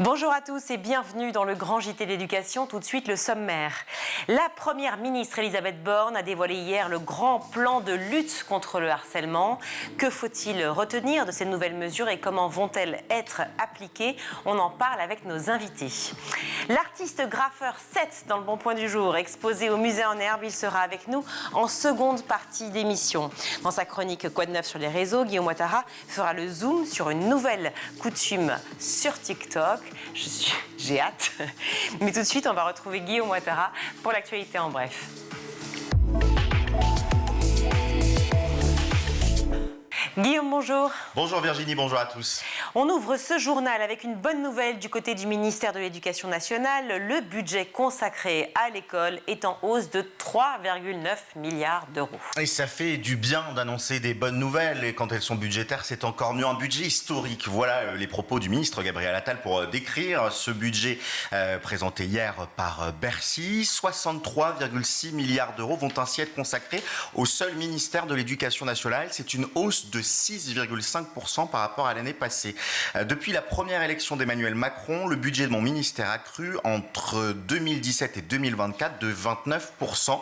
Bonjour à tous et bienvenue dans le grand JT de l'éducation. Tout de suite, le sommaire. La première ministre Elisabeth Borne a dévoilé hier le grand plan de lutte contre le harcèlement. Que faut-il retenir de ces nouvelles mesures et comment vont-elles être appliquées? On en parle avec nos invités. L'artiste graffeur 7 dans le Bon Point du Jour, exposé au musée en herbe, il sera avec nous en seconde partie d'émission. Dans sa chronique Quoi de neuf sur les réseaux, Guillaume Ouattara fera le zoom sur une nouvelle coutume sur TikTok. J'ai hâte. Mais tout de suite, on va retrouver Guillaume Ouattara pour l'actualité en bref. Guillaume, bonjour. Bonjour Virginie, bonjour à tous. On ouvre ce journal avec une bonne nouvelle du côté du ministère de l'Éducation nationale. Le budget consacré à l'école est en hausse de 3,9 milliards d'euros. Et ça fait du bien d'annoncer des bonnes nouvelles. Et quand elles sont budgétaires, c'est encore mieux. Un budget historique. Voilà les propos du ministre Gabriel Attal pour décrire ce budget présenté hier par Bercy. 63,6 milliards d'euros vont ainsi être consacrés au seul ministère de l'Éducation nationale. C'est une hausse de 6,5% par rapport à l'année passée. Depuis la première élection d'Emmanuel Macron, le budget de mon ministère a cru entre 2017 et 2024 de 29%.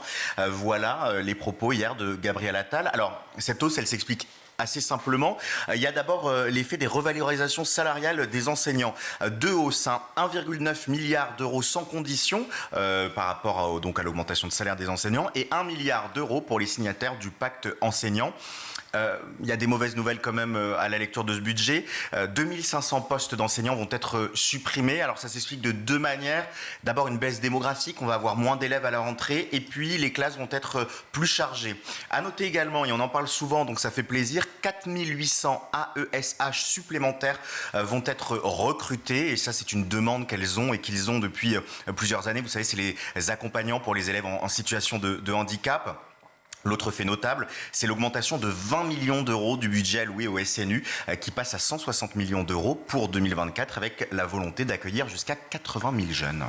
Voilà les propos hier de Gabriel Attal. Alors, cette hausse, elle s'explique assez simplement. Il y a d'abord l'effet des revalorisations salariales des enseignants. Deux hausses, 1,9 milliard d'euros sans condition par rapport donc à l'augmentation de salaire des enseignants et 1 milliard d'euros pour les signataires du pacte enseignant. Il y a des mauvaises nouvelles quand même à la lecture de ce budget. 2500 postes d'enseignants vont être supprimés. Alors ça s'explique de deux manières. D'abord une baisse démographique, on va avoir moins d'élèves à la rentrée et puis les classes vont être plus chargées. À noter également, et on en parle souvent donc ça fait plaisir, 4800 AESH supplémentaires vont être recrutés et ça c'est une demande qu'elles ont et qu'ils ont depuis plusieurs années. Vous savez, c'est les accompagnants pour les élèves en situation de handicap. L'autre fait notable, c'est l'augmentation de 20 millions d'euros du budget alloué au SNU qui passe à 160 millions d'euros pour 2024 avec la volonté d'accueillir jusqu'à 80 000 jeunes.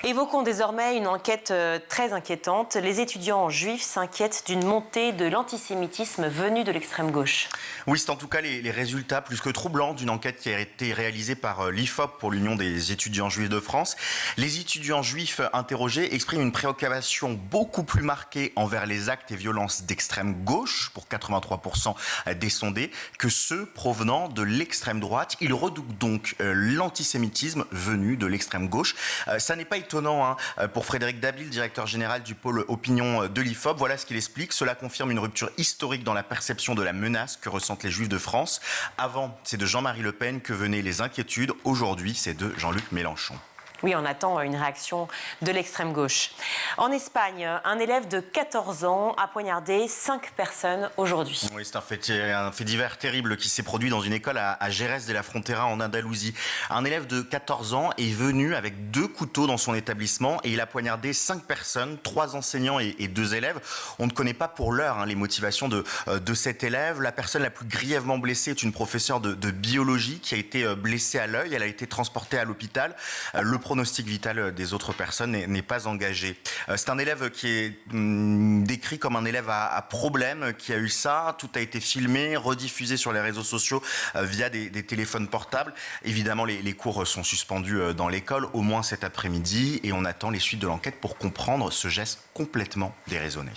Évoquons désormais une enquête très inquiétante. Les étudiants juifs s'inquiètent d'une montée de l'antisémitisme venu de l'extrême gauche. Oui, c'est en tout cas les résultats plus que troublants d'une enquête qui a été réalisée par l'IFOP pour l'Union des étudiants juifs de France. Les étudiants juifs interrogés expriment une préoccupation beaucoup plus marquée envers les actes et violences d'extrême gauche, pour 83% des sondés, que ceux provenant de l'extrême droite. Ils redoutent donc l'antisémitisme venu de l'extrême gauche. Ça n'est pas étonnant pour Frédéric Dabil, directeur général du pôle opinion de l'IFOP. Voilà ce qu'il explique. Cela confirme une rupture historique dans la perception de la menace que ressentent les Juifs de France. Avant, c'est de Jean-Marie Le Pen que venaient les inquiétudes. Aujourd'hui, c'est de Jean-Luc Mélenchon. Oui, on attend une réaction de l'extrême gauche. En Espagne, un élève de 14 ans a poignardé 5 personnes aujourd'hui. Oui, c'est un fait divers terrible qui s'est produit dans une école à Jerez de la Frontera en Andalousie. Un élève de 14 ans est venu avec 2 couteaux dans son établissement et il a poignardé 5 personnes, 3 enseignants et 2 élèves. On ne connaît pas pour l'heure les motivations de cet élève. La personne la plus grièvement blessée est une professeure de biologie qui a été blessée à l'œil. Elle a été transportée à l'hôpital. Le pronostic vital des autres personnes n'est pas engagé. C'est un élève qui est décrit comme un élève à problème, qui a eu ça. Tout a été filmé, rediffusé sur les réseaux sociaux via des téléphones portables. Évidemment, les cours sont suspendus dans l'école, au moins cet après-midi, et on attend les suites de l'enquête pour comprendre ce geste complètement déraisonné.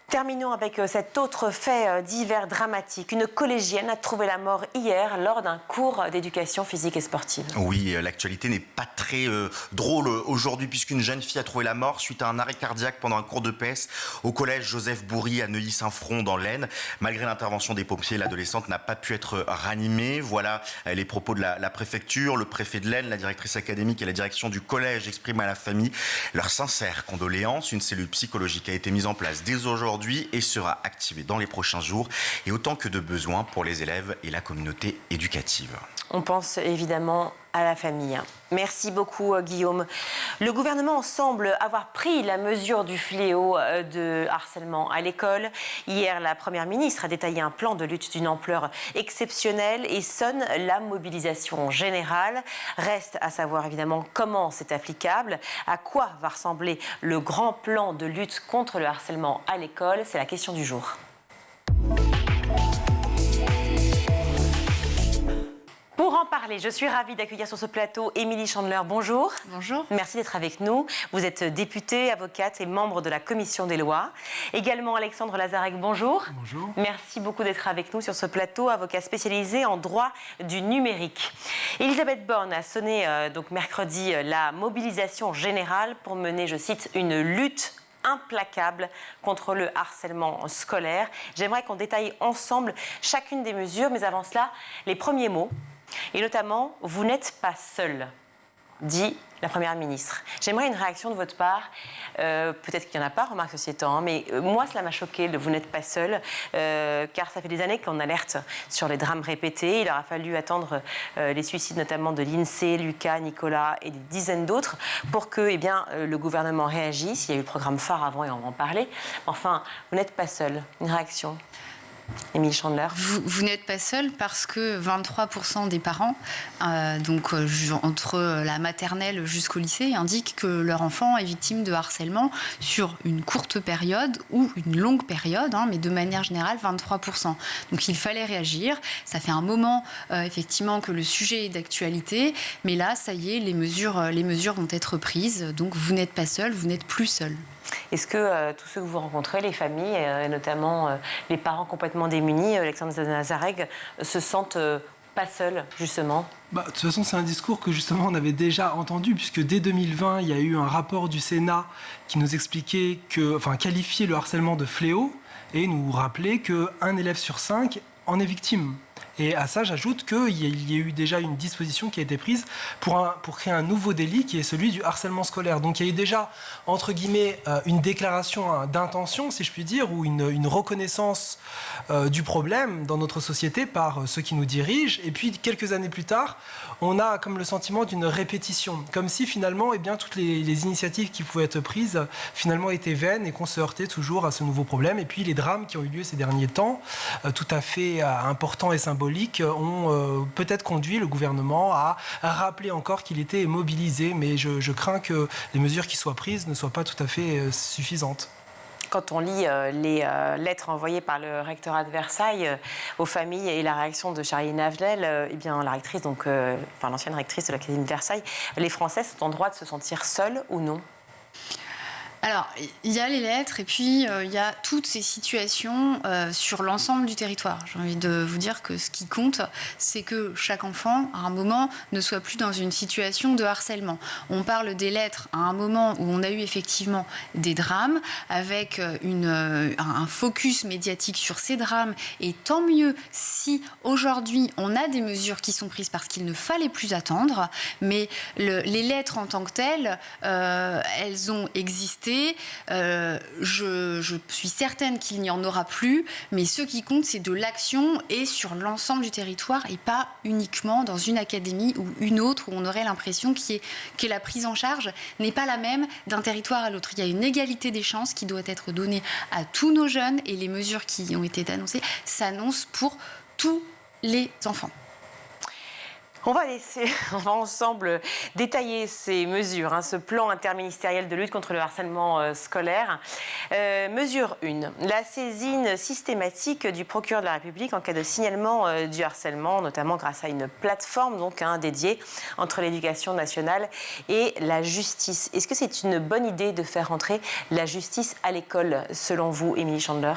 Terminons avec cet autre fait divers dramatique. Une collégienne a trouvé la mort hier lors d'un cours d'éducation physique et sportive. Oui, l'actualité n'est pas très drôle aujourd'hui puisqu'une jeune fille a trouvé la mort suite à un arrêt cardiaque pendant un cours de PS au collège Joseph Bourry à Neuilly-Saint-Front dans l'Aisne. Malgré l'intervention des pompiers, l'adolescente n'a pas pu être ranimée. Voilà les propos de la préfecture, le préfet de l'Aisne, la directrice académique et la direction du collège expriment à la famille leurs sincères condoléances. Une cellule psychologique a été mise en place dès aujourd'hui et sera activée dans les prochains jours et autant que de besoin pour les élèves et la communauté éducative. On pense évidemment à la famille. Merci beaucoup Guillaume. Le gouvernement semble avoir pris la mesure du fléau de harcèlement à l'école. Hier, la Première ministre a détaillé un plan de lutte d'une ampleur exceptionnelle et sonne la mobilisation générale. Reste à savoir évidemment comment c'est applicable, à quoi va ressembler le grand plan de lutte contre le harcèlement à l'école. C'est la question du jour. Pour en parler, parler. Je suis ravie d'accueillir sur ce plateau Émilie Chandler. Bonjour. Bonjour. Merci d'être avec nous. Vous êtes députée, avocate et membre de la Commission des lois. Également Alexandre Lazarek, bonjour. Bonjour. Merci beaucoup d'être avec nous sur ce plateau, avocat spécialisé en droit du numérique. Elisabeth Borne a sonné donc mercredi la mobilisation générale pour mener, je cite, une lutte implacable contre le harcèlement scolaire. J'aimerais qu'on détaille ensemble chacune des mesures, mais avant cela, les premiers mots, et notamment, vous n'êtes pas seul, dit la Première ministre. J'aimerais une réaction de votre part. Peut-être qu'il n'y en a pas, remarque ceci étant, mais moi, cela m'a choqué, vous n'êtes pas seul, car ça fait des années qu'on alerte sur les drames répétés. Il aura fallu attendre les suicides, notamment de l'INSEE, Lucas, Nicolas et des dizaines d'autres, pour que le gouvernement réagisse. Il y a eu le programme phare avant et on va en parler. Enfin, vous n'êtes pas seul. Une réaction ? Émilie Chandler. Vous n'êtes pas seul parce que 23% des parents, entre la maternelle jusqu'au lycée, indiquent que leur enfant est victime de harcèlement sur une courte période ou une longue période, mais de manière générale 23%. Donc il fallait réagir. Ça fait un moment effectivement que le sujet est d'actualité, mais là, ça y est, les mesures vont être prises. Donc vous n'êtes pas seul, vous n'êtes plus seul. Est-ce que tous ceux que vous rencontrez, les familles, et notamment les parents complètement démunis, Alexandre Lazarek, se sentent pas seuls, justement ? De toute façon, c'est un discours que justement on avait déjà entendu, puisque dès 2020, il y a eu un rapport du Sénat qui nous expliquait qualifiait le harcèlement de fléau et nous rappelait qu'un élève sur 5 en est victime. Et à ça, j'ajoute qu'il y a eu déjà une disposition qui a été prise pour créer un nouveau délit qui est celui du harcèlement scolaire. Donc il y a eu déjà, entre guillemets, une déclaration d'intention, si je puis dire, ou une reconnaissance du problème dans notre société par ceux qui nous dirigent. Et puis, quelques années plus tard, on a comme le sentiment d'une répétition. Comme si finalement, toutes les initiatives qui pouvaient être prises, finalement, étaient vaines et qu'on se heurtait toujours à ce nouveau problème. Et puis, les drames qui ont eu lieu ces derniers temps, tout à fait importants et symboliques, ont peut-être conduit le gouvernement à rappeler encore qu'il était mobilisé, mais je crains que les mesures qui soient prises ne soient pas tout à fait suffisantes. Quand on lit les lettres envoyées par le rectorat de Versailles aux familles et la réaction de Charline Avenel, la rectrice, l'ancienne rectrice de l'Académie de Versailles, les Français sont en droit de se sentir seuls ou non ? Alors, il y a les lettres et puis il y a toutes ces situations sur l'ensemble du territoire. J'ai envie de vous dire que ce qui compte, c'est que chaque enfant, à un moment, ne soit plus dans une situation de harcèlement. On parle des lettres à un moment où on a eu effectivement des drames, avec un focus médiatique sur ces drames. Et tant mieux si aujourd'hui, on a des mesures qui sont prises parce qu'il ne fallait plus attendre. Mais les lettres en tant que telles, elles ont existé. Je suis certaine qu'il n'y en aura plus, mais ce qui compte, c'est de l'action et sur l'ensemble du territoire et pas uniquement dans une académie ou une autre où on aurait l'impression que la prise en charge n'est pas la même d'un territoire à l'autre. Il y a une égalité des chances qui doit être donnée à tous nos jeunes et les mesures qui ont été annoncées s'annoncent pour tous les enfants. On va ensemble détailler ces mesures, ce plan interministériel de lutte contre le harcèlement scolaire. Mesure 1, la saisine systématique du procureur de la République en cas de signalement du harcèlement, notamment grâce à une plateforme dédiée entre l'éducation nationale et la justice. Est-ce que c'est une bonne idée de faire entrer la justice à l'école, selon vous, Émilie Chandler ?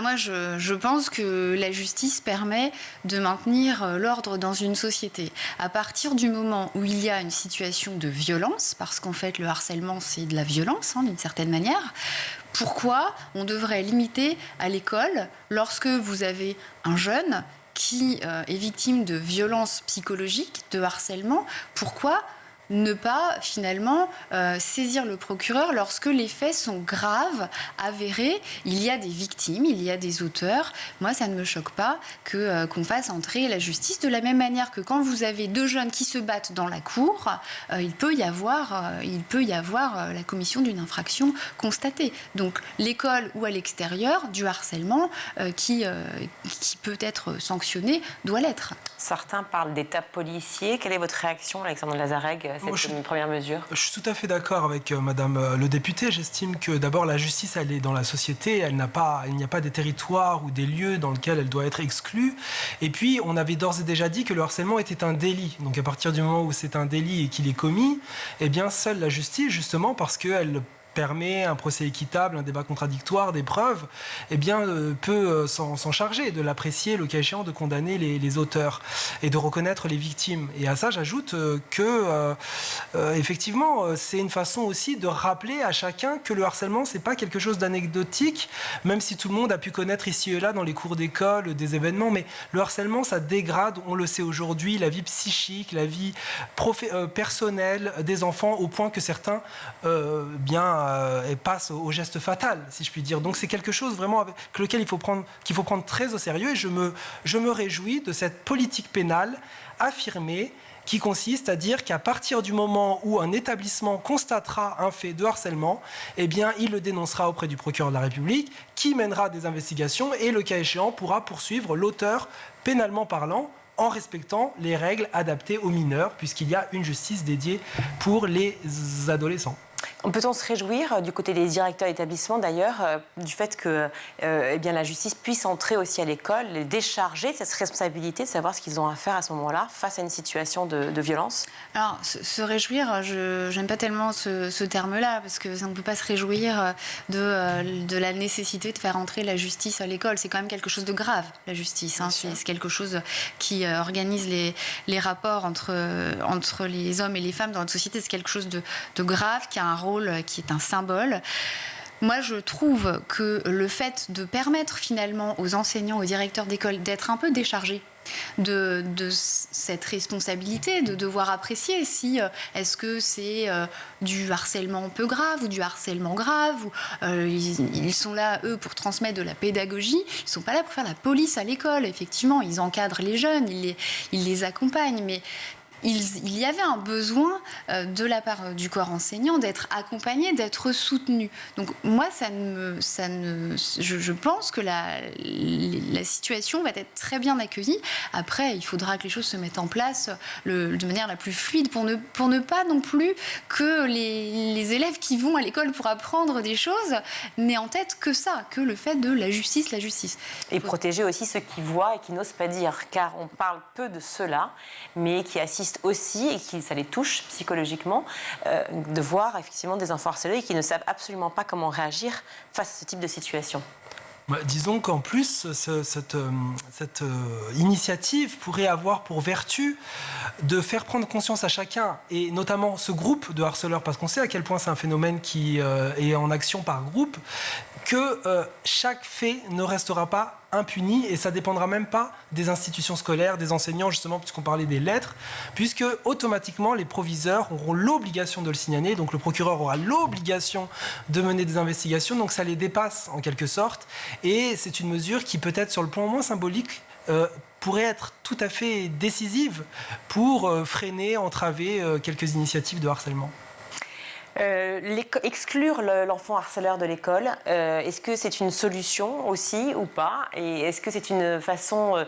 Moi, je pense que la justice permet de maintenir l'ordre dans une société. À partir du moment où il y a une situation de violence, parce qu'en fait, le harcèlement, c'est de la violence, d'une certaine manière, pourquoi on devrait limiter à l'école lorsque vous avez un jeune qui est victime de violences psychologiques, de harcèlement? Pourquoi ne pas finalement saisir le procureur lorsque les faits sont graves, avérés, il y a des victimes, il y a des auteurs. Moi, ça ne me choque pas qu'on fasse entrer la justice de la même manière que quand vous avez deux jeunes qui se battent dans la cour, il peut y avoir la commission d'une infraction constatée. Donc l'école ou à l'extérieur, du harcèlement qui peut être sanctionné doit l'être. Certains parlent d'état policier. Quelle est votre réaction, Alexandre Lazarek, cette première mesure? Je suis tout à fait d'accord avec Madame le député. J'estime que d'abord la justice, elle est dans la société, il n'y a pas des territoires ou des lieux dans lesquels elle doit être exclue. Et puis, on avait d'ores et déjà dit que le harcèlement était un délit. Donc à partir du moment où c'est un délit et qu'il est commis, eh bien seule la justice, justement, parce qu'elle permet un procès équitable, un débat contradictoire, des preuves, eh bien, peut s'en charger, de l'apprécier, le cas échéant, de condamner les auteurs et de reconnaître les victimes. Et à ça, j'ajoute que, effectivement, c'est une façon aussi de rappeler à chacun que le harcèlement, c'est pas quelque chose d'anecdotique, même si tout le monde a pu connaître ici et là, dans les cours d'école, des événements, mais le harcèlement, ça dégrade, on le sait aujourd'hui, la vie psychique, la vie personnelle des enfants, au point que certains, et passe au geste fatal, si je puis dire. Donc c'est quelque chose vraiment avec lequel qu'il faut prendre très au sérieux, et je me réjouis de cette politique pénale affirmée qui consiste à dire qu'à partir du moment où un établissement constatera un fait de harcèlement, eh bien, il le dénoncera auprès du procureur de la République, qui mènera des investigations et, le cas échéant, pourra poursuivre l'auteur pénalement parlant, en respectant les règles adaptées aux mineurs, puisqu'il y a une justice dédiée pour les adolescents. Peut-on se réjouir du côté des directeurs d'établissement, d'ailleurs, du fait que la justice puisse entrer aussi à l'école, les décharger cette responsabilité de savoir ce qu'ils ont à faire à ce moment-là face à une situation de violence? Alors, se réjouir, je n'aime pas tellement ce terme-là, parce qu'on ne peut pas se réjouir de la nécessité de faire entrer la justice à l'école. C'est quand même quelque chose de grave, la justice. Hein. C'est quelque chose qui organise les rapports entre les hommes et les femmes dans notre société. C'est quelque chose de grave, qui a un rôle qui est un symbole. Moi, je trouve que le fait de permettre finalement aux enseignants, aux directeurs d'école d'être un peu déchargés de cette responsabilité, de devoir apprécier si est-ce que c'est du harcèlement peu grave ou du harcèlement grave, ou ils sont là, eux, pour transmettre de la pédagogie, ils ne sont pas là pour faire la police à l'école. Effectivement, ils encadrent les jeunes, ils les accompagnent, mais il y avait un besoin de la part du corps enseignant d'être accompagné, d'être soutenu. Donc moi, je pense que la situation va être très bien accueillie. Après, il faudra que les choses se mettent en place de manière la plus fluide pour ne pas non plus que les élèves qui vont à l'école pour apprendre des choses n'aient en tête que ça, que le fait de la justice. Et protéger aussi ceux qui voient et qui n'osent pas dire, car on parle peu de ceux-là, mais qui assistent aussi, et qui ça les touche psychologiquement, de voir effectivement des enfants harcelés et qui ne savent absolument pas comment réagir face à ce type de situation. Disons qu'en plus, cette initiative pourrait avoir pour vertu de faire prendre conscience à chacun, et notamment ce groupe de harceleurs, parce qu'on sait à quel point c'est un phénomène qui est en action par groupe, que chaque fait ne restera pas impuni, et ça ne dépendra même pas des institutions scolaires, des enseignants, justement, puisqu'on parlait des lettres, puisque automatiquement les proviseurs auront l'obligation de le signaler, donc le procureur aura l'obligation de mener des investigations, donc ça les dépasse en quelque sorte, et c'est une mesure qui peut-être sur le plan moins symbolique pourrait être tout à fait décisive pour freiner, entraver quelques initiatives de harcèlement. Exclure l'enfant harceleur de l'école, est-ce que c'est une solution aussi ou pas? Et est-ce que c'est une façon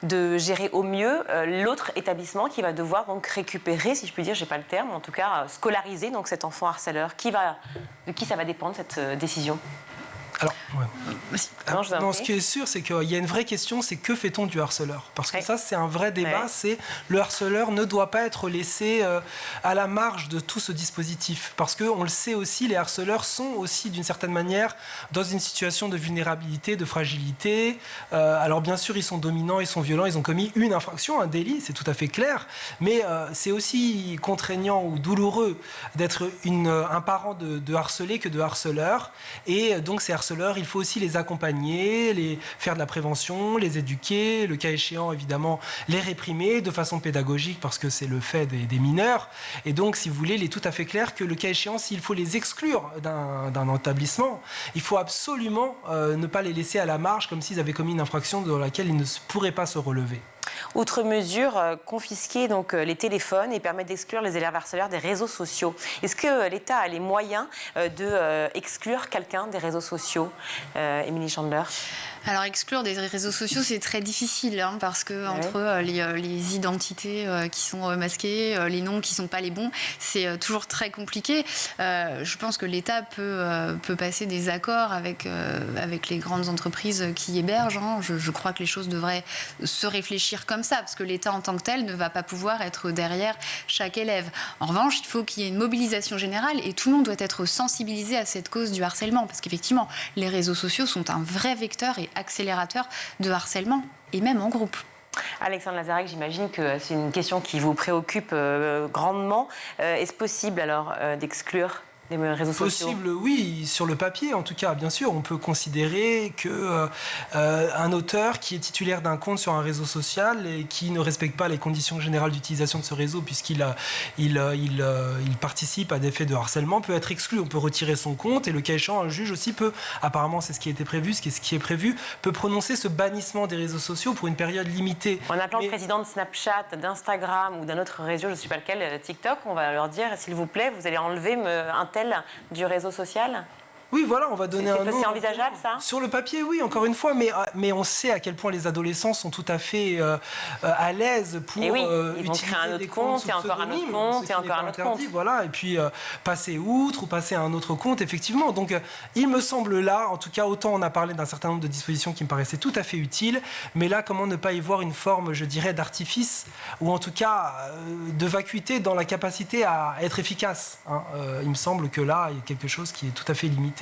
de gérer au mieux l'autre établissement qui va devoir donc récupérer, si je puis dire, j'ai pas le terme, en tout cas scolariser donc cet enfant harceleur? De qui ça va dépendre cette décision? Alors, ce qui est sûr, c'est qu'il y a une vraie question, c'est que fait-on du harceleur? Parce que ça, c'est un vrai débat, c'est le harceleur ne doit pas être laissé à la marge de tout ce dispositif. Parce qu'on le sait aussi, les harceleurs sont aussi, d'une certaine manière, dans une situation de vulnérabilité, de fragilité. Alors, bien sûr, ils sont dominants, ils sont violents, ils ont commis une infraction, un délit, c'est tout à fait clair. Mais c'est aussi contraignant ou douloureux d'être un parent de harcelé que de harceleur. Et donc, ces harceleurs, il faut aussi les accompagner, faire de la prévention, les éduquer, le cas échéant évidemment les réprimer de façon pédagogique parce que c'est le fait des mineurs. Et donc, si vous voulez, il est tout à fait clair que le cas échéant, s'il faut les exclure d'un établissement, il faut absolument ne pas les laisser à la marge comme s'ils avaient commis une infraction de laquelle ils ne pourraient pas se relever. Autre mesure, confisquer donc les téléphones et permettre d'exclure les élèves harceleurs des réseaux sociaux. Est-ce que l'État a les moyens d'exclure quelqu'un des réseaux sociaux, Émilie Chandler? Alors exclure des réseaux sociaux, c'est très difficile parce que entre les identités qui sont masquées, les noms qui sont pas les bons, c'est toujours très compliqué. Je pense que l'État peut passer des accords avec les grandes entreprises qui hébergent. Je crois que les choses devraient se réfléchir comme ça, parce que l'État en tant que tel ne va pas pouvoir être derrière chaque élève. En revanche, il faut qu'il y ait une mobilisation générale et tout le monde doit être sensibilisé à cette cause du harcèlement, parce qu'effectivement, les réseaux sociaux sont un vrai vecteur et accélérateur de harcèlement, et même en groupe. Alexandre Lazarek, j'imagine que c'est une question qui vous préoccupe grandement. Est-ce possible alors d'exclure les réseaux sociaux? Possible, oui, sur le papier en tout cas, bien sûr. On peut considérer qu'un auteur qui est titulaire d'un compte sur un réseau social et qui ne respecte pas les conditions générales d'utilisation de ce réseau puisqu'il participe à des faits de harcèlement peut être exclu. On peut retirer son compte et le cas échéant, un juge aussi peut, apparemment c'est ce qui a été prévu, ce qui est prévu, peut prononcer ce bannissement des réseaux sociaux pour une période limitée. En appelant le président de Snapchat, d'Instagram ou d'un autre réseau, je ne sais pas lequel, TikTok, on va leur dire, s'il vous plaît, vous allez enlever un tel du réseau social? Oui, voilà, on va donner un nom. C'est envisageable, ça? Sur le papier, oui, encore une fois, mais on sait à quel point les adolescents sont tout à fait à l'aise pour ils vont utiliser créer un autre compte, et encore un autre compte, et encore un autre compte. Voilà, et puis passer outre ou passer à un autre compte, effectivement. Donc, il me semble là, en tout cas, autant on a parlé d'un certain nombre de dispositions qui me paraissaient tout à fait utiles, mais là, comment ne pas y voir une forme, je dirais, d'artifice, ou en tout cas de vacuité dans la capacité à être efficace, hein. Il me semble que là, il y a quelque chose qui est tout à fait limité,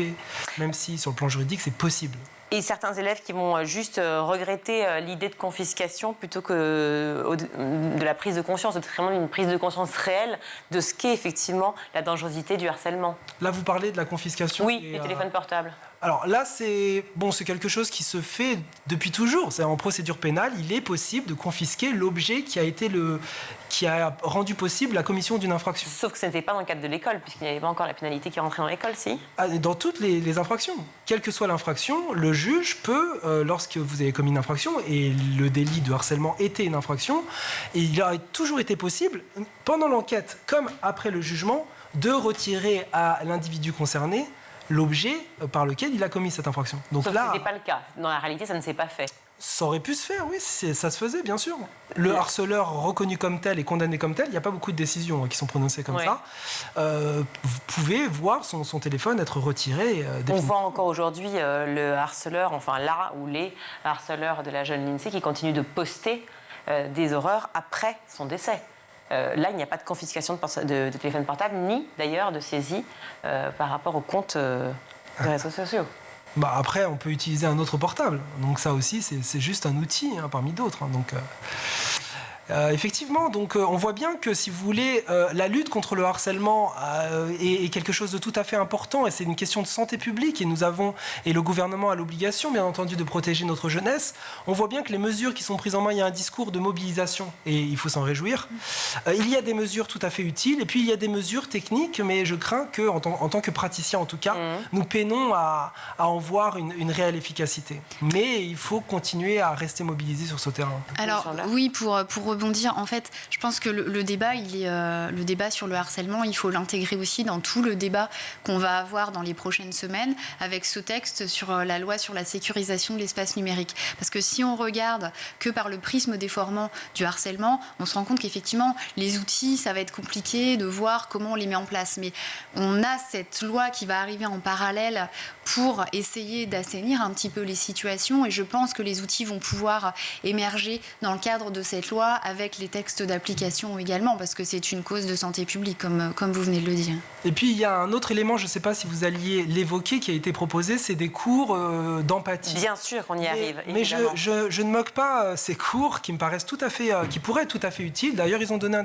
même si sur le plan juridique c'est possible. Et certains élèves qui vont juste regretter l'idée de confiscation plutôt que de la prise de conscience, vraiment une prise de conscience réelle de ce qu'est effectivement la dangerosité du harcèlement. Là vous parlez de la confiscation des téléphones portables. Alors là, c'est quelque chose qui se fait depuis toujours. C'est en procédure pénale, il est possible de confisquer l'objet qui a rendu possible la commission d'une infraction. Sauf que ce n'était pas dans le cadre de l'école, puisqu'il n'y avait pas encore la pénalité qui rentrait dans l'école, si? Dans toutes les infractions. Quelle que soit l'infraction, le juge peut, lorsque vous avez commis une infraction, et le délit de harcèlement était une infraction, et il a toujours été possible, pendant l'enquête comme après le jugement, de retirer à l'individu concerné l'objet par lequel il a commis cette infraction. Donc sauf là, ce n'était pas le cas. Dans la réalité, ça ne s'est pas fait. Ça aurait pu se faire, oui, ça se faisait, bien sûr. Le harceleur reconnu comme tel et condamné comme tel, il n'y a pas beaucoup de décisions qui sont prononcées comme ça. Vous pouvez voir son téléphone être retiré. On voit encore aujourd'hui le harceleur, enfin là ou les harceleurs de la jeune Lindsay qui continuent de poster des horreurs après son décès. Là, il n'y a pas de confiscation de téléphone portable, ni d'ailleurs de saisie par rapport aux comptes des réseaux sociaux. Après, on peut utiliser un autre portable. Donc ça aussi, c'est juste un outil parmi d'autres. Donc, effectivement, donc on voit bien que si vous voulez, la lutte contre le harcèlement est quelque chose de tout à fait important et c'est une question de santé publique et le gouvernement a l'obligation, bien entendu, de protéger notre jeunesse. On voit bien que les mesures qui sont prises en main, il y a un discours de mobilisation et il faut s'en réjouir. Il y a des mesures tout à fait utiles et puis il y a des mesures techniques, mais je crains que, en tant que praticien en tout cas, nous peinons à en voir une réelle efficacité. Mais il faut continuer à rester mobilisé sur ce terrain. Alors oui, pour rebondir, en fait, je pense que le débat, le débat sur le harcèlement, il faut l'intégrer aussi dans tout le débat qu'on va avoir dans les prochaines semaines avec ce texte sur la loi sur la sécurisation de l'espace numérique. Parce que si on regarde que par le prisme déformant du harcèlement, on se rend compte qu'effectivement, les outils, ça va être compliqué de voir comment on les met en place. Mais on a cette loi qui va arriver en parallèle pour essayer d'assainir un petit peu les situations et je pense que les outils vont pouvoir émerger dans le cadre de cette loi avec les textes d'application également, parce que c'est une cause de santé publique, comme vous venez de le dire. Et puis, il y a un autre élément, je ne sais pas si vous alliez l'évoquer, qui a été proposé, c'est des cours d'empathie. Bien sûr qu'on y arrive, mais je ne moque pas ces cours qui me paraissent tout à fait, qui pourraient être tout à fait utiles. D'ailleurs, ils ont donné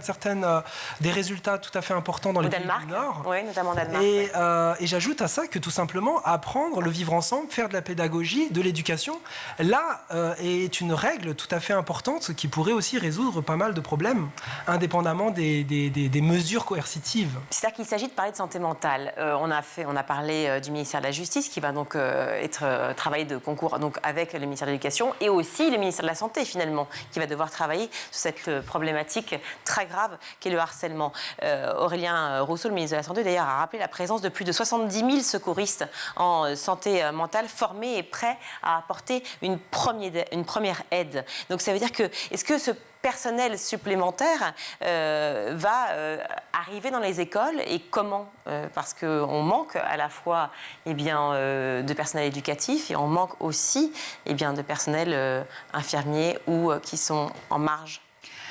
des résultats tout à fait importants dans les pays du Nord. Oui, notamment au Danemark. Et j'ajoute à ça que tout simplement, apprendre, le vivre ensemble, faire de la pédagogie, de l'éducation, là, est une règle tout à fait importante qui pourrait aussi résoudre résoudre pas mal de problèmes, indépendamment des mesures coercitives. C'est-à-dire qu'il s'agit de parler de santé mentale. On a parlé du ministère de la Justice qui va donc travailler de concours donc, avec le ministère de l'Éducation et aussi le ministère de la Santé finalement qui va devoir travailler sur cette problématique très grave qu'est le harcèlement. Aurélien Rousseau, le ministre de la Santé d'ailleurs, a rappelé la présence de plus de 70 000 secouristes en santé mentale formés et prêts à apporter une première aide. Donc ça veut dire que, est-ce que ce personnel supplémentaire va arriver dans les écoles et comment parce qu'on manque à la fois de personnel éducatif et on manque aussi de personnel infirmier ou qui sont en marge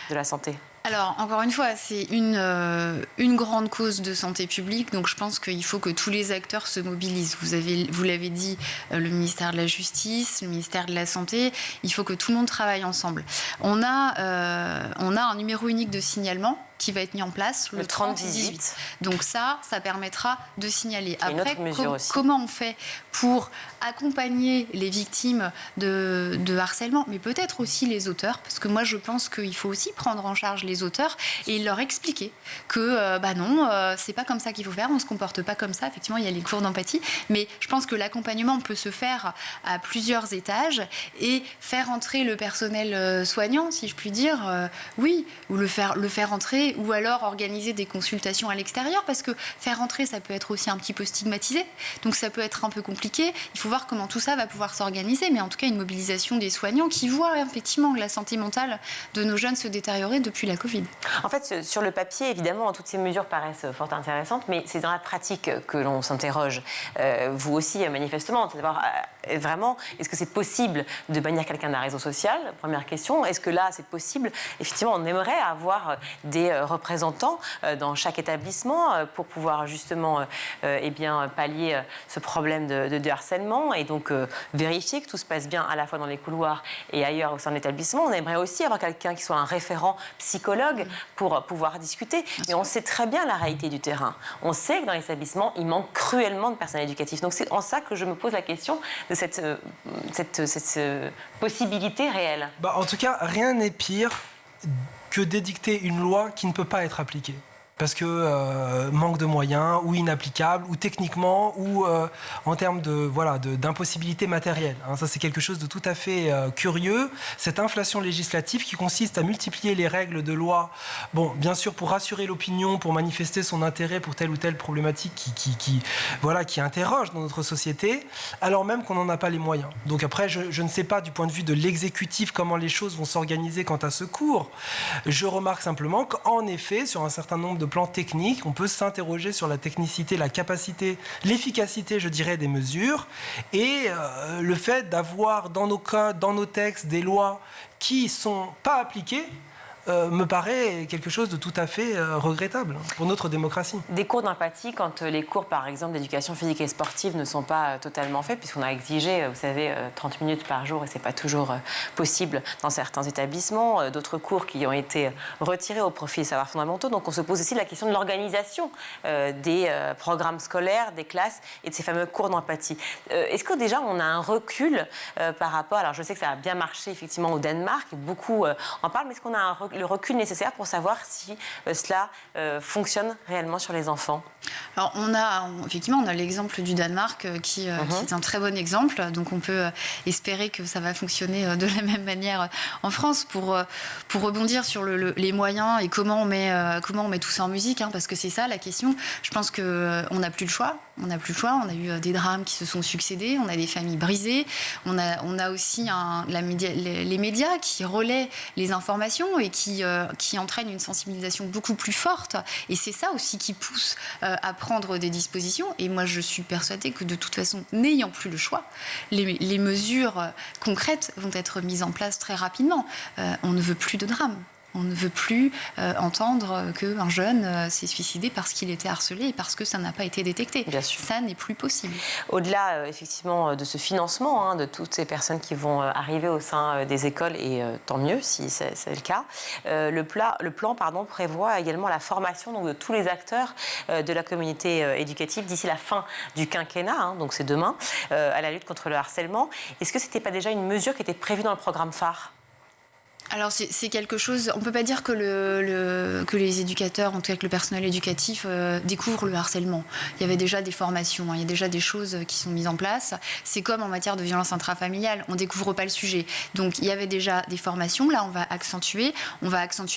de la santé. Alors, encore une fois, c'est une grande cause de santé publique, donc je pense qu'il faut que tous les acteurs se mobilisent. Vous l'avez dit, le ministère de la Justice, le ministère de la Santé, il faut que tout le monde travaille ensemble. On a un numéro unique de signalement qui va être mis en place, le 3018. Donc ça permettra de signaler. Après, comment on fait pour accompagner les victimes de harcèlement, mais peut-être aussi les auteurs, parce que moi je pense qu'il faut aussi prendre en charge les auteurs et leur expliquer que non, c'est pas comme ça qu'il faut faire, on se comporte pas comme ça. Effectivement, il y a les cours d'empathie, mais je pense que l'accompagnement peut se faire à plusieurs étages et faire entrer le personnel soignant, si je puis dire, oui, ou le faire entrer, ou alors organiser des consultations à l'extérieur, parce que faire entrer, ça peut être aussi un petit peu stigmatisé, donc ça peut être un peu compliqué. Il faut voir comment tout ça va pouvoir s'organiser, mais en tout cas une mobilisation des soignants qui voient effectivement la santé mentale de nos jeunes se détériorer depuis la Covid. En fait, sur le papier, évidemment, toutes ces mesures paraissent fort intéressantes, mais c'est dans la pratique que l'on s'interroge. Vous aussi, manifestement, c'est d'abord vraiment, est-ce que c'est possible de bannir quelqu'un d'un réseau social? Première question. Est-ce que là, c'est possible? Effectivement, on aimerait avoir des représentants dans chaque établissement pour pouvoir justement pallier ce problème de harcèlement et donc vérifier que tout se passe bien à la fois dans les couloirs et ailleurs au sein de l'établissement. On aimerait aussi avoir quelqu'un qui soit un référent psychologue pour pouvoir discuter. Mais on sait très bien la réalité du terrain. On sait que dans les établissements, il manque cruellement de personnel éducatif. Donc c'est en ça que je me pose la question de cette possibilité réelle. En tout cas, rien n'est pire que d'édicter une loi qui ne peut pas être appliquée. Parce que manque de moyens, ou inapplicable, ou techniquement, ou en termes d'impossibilité matérielle. Ça, c'est quelque chose de tout à fait curieux. Cette inflation législative qui consiste à multiplier les règles de loi, bien sûr pour rassurer l'opinion, pour manifester son intérêt pour telle ou telle problématique qui interroge dans notre société, alors même qu'on n'en a pas les moyens. Donc après, je ne sais pas du point de vue de l'exécutif comment les choses vont s'organiser quant à ce cours. Je remarque simplement qu'en effet, sur un certain nombre de plans techniques, on peut s'interroger sur la technicité, la capacité, l'efficacité, je dirais, des mesures et le fait d'avoir dans nos codes, dans nos textes, des lois qui ne sont pas appliquées me paraît quelque chose de tout à fait regrettable pour notre démocratie. Des cours d'empathie, quand les cours, par exemple, d'éducation physique et sportive ne sont pas totalement faits, puisqu'on a exigé, vous savez, 30 minutes par jour, et ce n'est pas toujours possible dans certains établissements, d'autres cours qui ont été retirés au profit des savoirs fondamentaux. Donc on se pose aussi la question de l'organisation des programmes scolaires, des classes et de ces fameux cours d'empathie. Est-ce que déjà on a un recul par rapport, alors je sais que ça a bien marché effectivement au Danemark, beaucoup en parlent, mais est-ce qu'on a le recul nécessaire pour savoir si cela fonctionne réellement sur les enfants? Alors on a l'exemple du Danemark qui est un très bon exemple, donc on peut espérer que ça va fonctionner de la même manière en France. Pour rebondir sur les moyens et comment on met tout ça en musique, parce que c'est ça la question. Je pense qu'on n'a plus le choix. On a eu des drames qui se sont succédés, on a des familles brisées, on a aussi les médias qui relaient les informations et qui entraînent une sensibilisation beaucoup plus forte. Et c'est ça aussi qui pousse à prendre des dispositions. Et moi, je suis persuadée que de toute façon, n'ayant plus le choix, les mesures concrètes vont être mises en place très rapidement. On ne veut plus de drames. On ne veut plus entendre qu'un jeune s'est suicidé parce qu'il était harcelé et parce que ça n'a pas été détecté. Bien sûr. Ça n'est plus possible. Au-delà, effectivement, de ce financement de toutes ces personnes qui vont arriver au sein des écoles, et tant mieux si c'est le cas, le plan prévoit également la formation de tous les acteurs de la communauté éducative d'ici la fin du quinquennat, donc c'est demain, à la lutte contre le harcèlement. Est-ce que ce n'était pas déjà une mesure qui était prévue dans le programme phare ? Alors c'est quelque chose, on ne peut pas dire que, que les éducateurs, en tout cas que le personnel éducatif découvre le harcèlement. Il y avait déjà des formations, il y a déjà des choses qui sont mises en place. C'est comme en matière de violence intrafamiliale, on ne découvre pas le sujet. Donc il y avait déjà des formations, là on va accentuer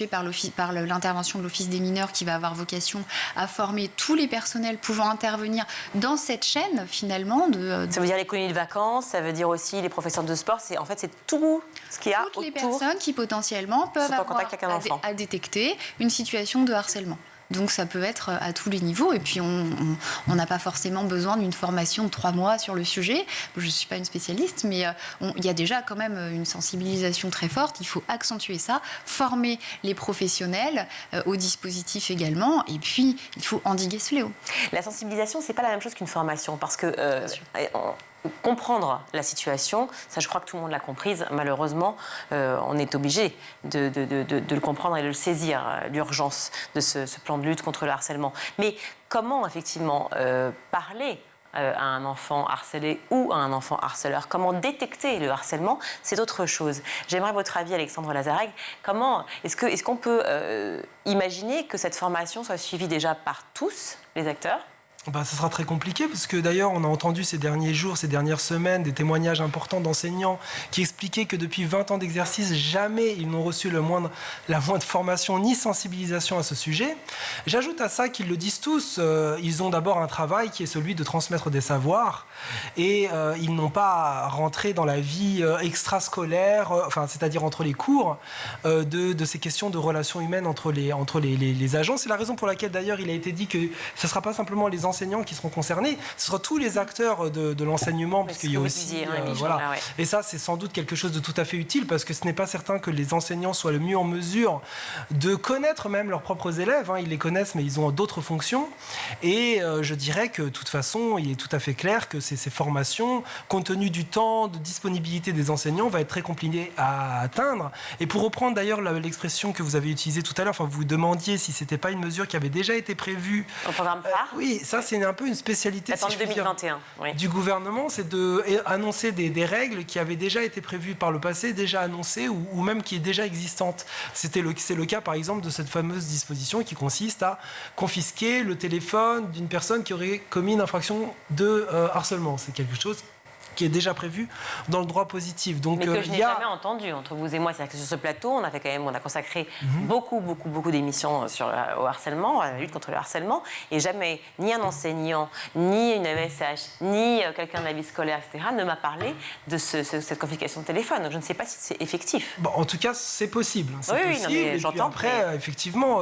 par l'intervention de l'Office des mineurs qui va avoir vocation à former tous les personnels pouvant intervenir dans cette chaîne finalement. Ça veut dire les colonies de vacances, ça veut dire aussi les professeurs de sport, c'est tout ce qu'il y a toutes autour. Les personnes qui potentiellement peuvent avoir à détecter une situation de harcèlement. Donc ça peut être à tous les niveaux et puis on n'a pas forcément besoin d'une formation de 3 mois sur le sujet. Je ne suis pas une spécialiste, mais il y a déjà quand même une sensibilisation très forte. Il faut accentuer ça, former les professionnels au dispositif également et puis il faut endiguer ce fléau. La sensibilisation, ce n'est pas la même chose qu'une formation parce que comprendre la situation, ça je crois que tout le monde l'a comprise, malheureusement, on est obligé de le comprendre et de le saisir, l'urgence de ce plan de lutte contre le harcèlement. Mais comment effectivement parler à un enfant harcelé ou à un enfant harceleur, comment détecter le harcèlement, c'est autre chose. J'aimerais votre avis, Alexandre Lazareg. Est-ce qu'on peut imaginer que cette formation soit suivie déjà par tous les acteurs ? Ça sera très compliqué parce que d'ailleurs on a entendu ces derniers jours, ces dernières semaines des témoignages importants d'enseignants qui expliquaient que depuis 20 ans d'exercice, jamais ils n'ont reçu la moindre formation ni sensibilisation à ce sujet. J'ajoute à ça qu'ils le disent tous, ils ont d'abord un travail qui est celui de transmettre des savoirs et ils n'ont pas rentré dans la vie extrascolaire, c'est-à-dire entre les cours, de ces questions de relations humaines entre les agents. C'est la raison pour laquelle d'ailleurs il a été dit que ce ne sera pas simplement les enseignants qui seront concernés, ce sera tous les acteurs de l'enseignement, parce qu'il y a aussi... Et ça, c'est sans doute quelque chose de tout à fait utile, parce que ce n'est pas certain que les enseignants soient le mieux en mesure de connaître même leurs propres élèves. Ils les connaissent, mais ils ont d'autres fonctions. Et je dirais que, de toute façon, il est tout à fait clair que ces formations, compte tenu du temps de disponibilité des enseignants, va être très compliqué à atteindre. Et pour reprendre d'ailleurs l'expression que vous avez utilisée tout à l'heure, vous vous demandiez si ce n'était pas une mesure qui avait déjà été prévue. Au programme phare oui, ça c'est un peu une spécialité si 2021, oui. Du gouvernement, c'est d'annoncer des règles qui avaient déjà été prévues par le passé, déjà annoncées ou même qui est déjà existantes. C'est le cas par exemple de cette fameuse disposition qui consiste à confisquer le téléphone d'une personne qui aurait commis une infraction de harcèlement. C'est quelque chose qui est déjà prévu dans le droit positif. Donc, mais que je n'ai jamais entendu entre vous et moi. C'est-à-dire que sur ce plateau, on a consacré beaucoup d'émissions au harcèlement, à la lutte contre le harcèlement, et jamais ni un enseignant, ni une MSH, ni quelqu'un de la vie scolaire, etc., ne m'a parlé de cette confiscation de téléphone. Donc je ne sais pas si c'est effectif. En tout cas, c'est possible. C'est possible. Non, mais j'entends. Après, effectivement,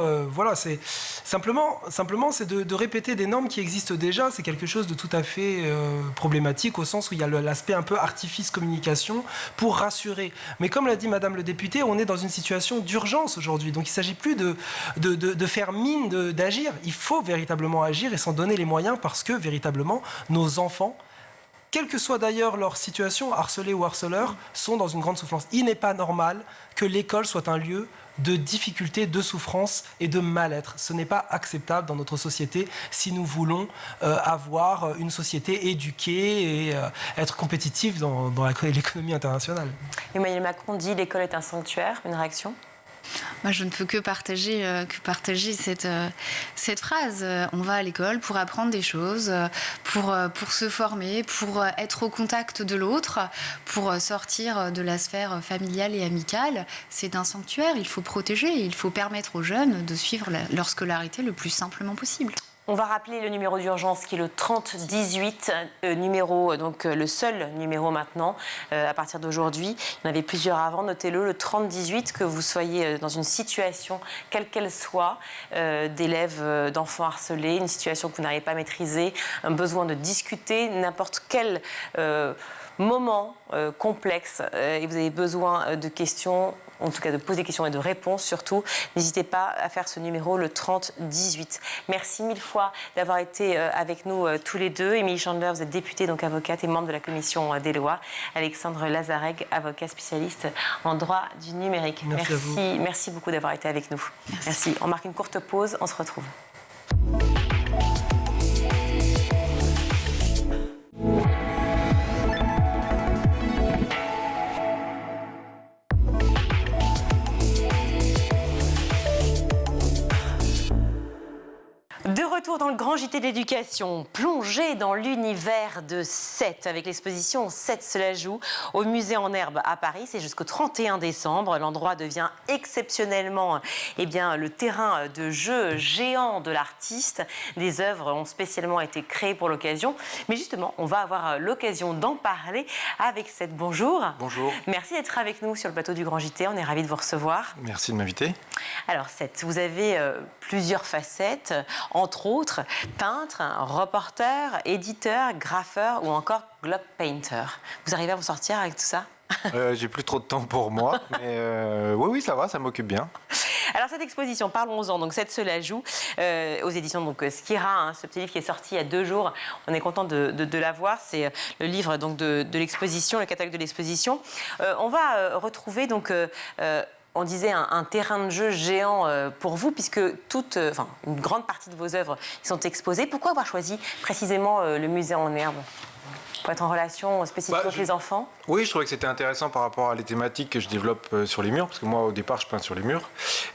c'est simplement c'est de répéter des normes qui existent déjà. C'est quelque chose de tout à fait problématique au sens où il y a l'aspect un peu artifice communication pour rassurer. Mais comme l'a dit Madame le député, on est dans une situation d'urgence aujourd'hui. Donc il ne s'agit plus de faire mine d'agir. Il faut véritablement agir et s'en donner les moyens parce que véritablement, nos enfants, quelle que soit d'ailleurs leur situation, harcelés ou harceleurs, sont dans une grande souffrance. Il n'est pas normal que l'école soit un lieu de difficultés, de souffrance et de mal-être. Ce n'est pas acceptable dans notre société si nous voulons avoir une société éduquée et être compétitive dans l'économie internationale. Emmanuel Macron dit « l'école est un sanctuaire », une réaction ? Moi, je ne peux que partager cette phrase. On va à l'école pour apprendre des choses, pour se former, pour être au contact de l'autre, pour sortir de la sphère familiale et amicale. C'est un sanctuaire, il faut protéger, il faut permettre aux jeunes de suivre leur scolarité le plus simplement possible. On va rappeler le numéro d'urgence qui est le 3018, donc le seul numéro maintenant à partir d'aujourd'hui. Il y en avait plusieurs avant, notez-le, le 3018, que vous soyez dans une situation, quelle qu'elle soit, d'élèves, d'enfants harcelés, une situation que vous n'arrivez pas à maîtriser, un besoin de discuter, n'importe quel moment complexe et vous avez besoin de questions, en tout cas de poser des questions et de réponses surtout, n'hésitez pas à faire ce numéro, le 3018. Merci mille fois d'avoir été avec nous tous les deux. Émilie Chandler, vous êtes députée, donc avocate et membre de la commission des lois. Alexandre Lazareg, avocat spécialiste en droit du numérique. Merci à vous. Merci beaucoup d'avoir été avec nous. Merci. On marque une courte pause, on se retrouve. retour dans le grand JT de l'éducation, plongé dans l'univers de Sète avec l'exposition Sète se la joue au musée en herbe à Paris. C'est jusqu'au 31 décembre. L'endroit devient exceptionnellement le terrain de jeu géant de l'artiste. Des œuvres ont spécialement été créées pour l'occasion. Mais justement, on va avoir l'occasion d'en parler avec Sète. Bonjour. Bonjour. Merci d'être avec nous sur le plateau du grand JT. On est ravis de vous recevoir. Merci de m'inviter. Alors Sète, vous avez plusieurs facettes, entre autres peintre, reporter, éditeur, graffeur ou encore globe painter. Vous arrivez à vous sortir avec tout ça? J'ai plus trop de temps pour moi, mais oui, ça va, ça m'occupe bien. Alors cette exposition, parlons-en, donc Sète se la joue aux éditions donc Skira, ce petit livre qui est sorti il y a 2 jours. On est content de l'avoir. C'est le livre donc de l'exposition, le catalogue de l'exposition. On va retrouver donc on disait un terrain de jeu géant pour vous, puisque une grande partie de vos œuvres sont exposées. Pourquoi avoir choisi précisément le musée en herbe? Pour être en relation spécifique avec les enfants? Oui, je trouvais que c'était intéressant par rapport à les thématiques que je développe sur les murs, parce que moi, au départ, je peins sur les murs.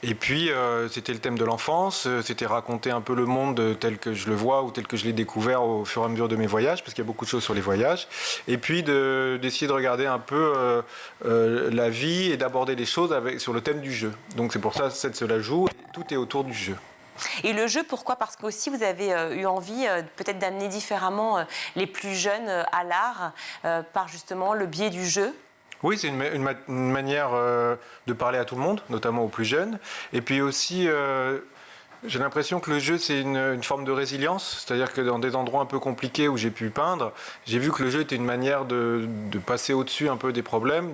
Et puis, c'était le thème de l'enfance, c'était raconter un peu le monde tel que je le vois ou tel que je l'ai découvert au fur et à mesure de mes voyages, parce qu'il y a beaucoup de choses sur les voyages. Et puis, d'essayer de regarder un peu la vie et d'aborder les choses sur le thème du jeu. Donc, c'est pour ça que Sète se la joue, et tout est autour du jeu. Et le jeu, pourquoi? Parce qu'aussi vous avez eu envie peut-être d'amener différemment les plus jeunes à l'art par justement le biais du jeu. Oui, c'est une manière de parler à tout le monde, notamment aux plus jeunes. Et puis aussi, j'ai l'impression que le jeu, c'est une forme de résilience. C'est-à-dire que dans des endroits un peu compliqués où j'ai pu peindre, j'ai vu que le jeu était une manière de passer au-dessus un peu des problèmes,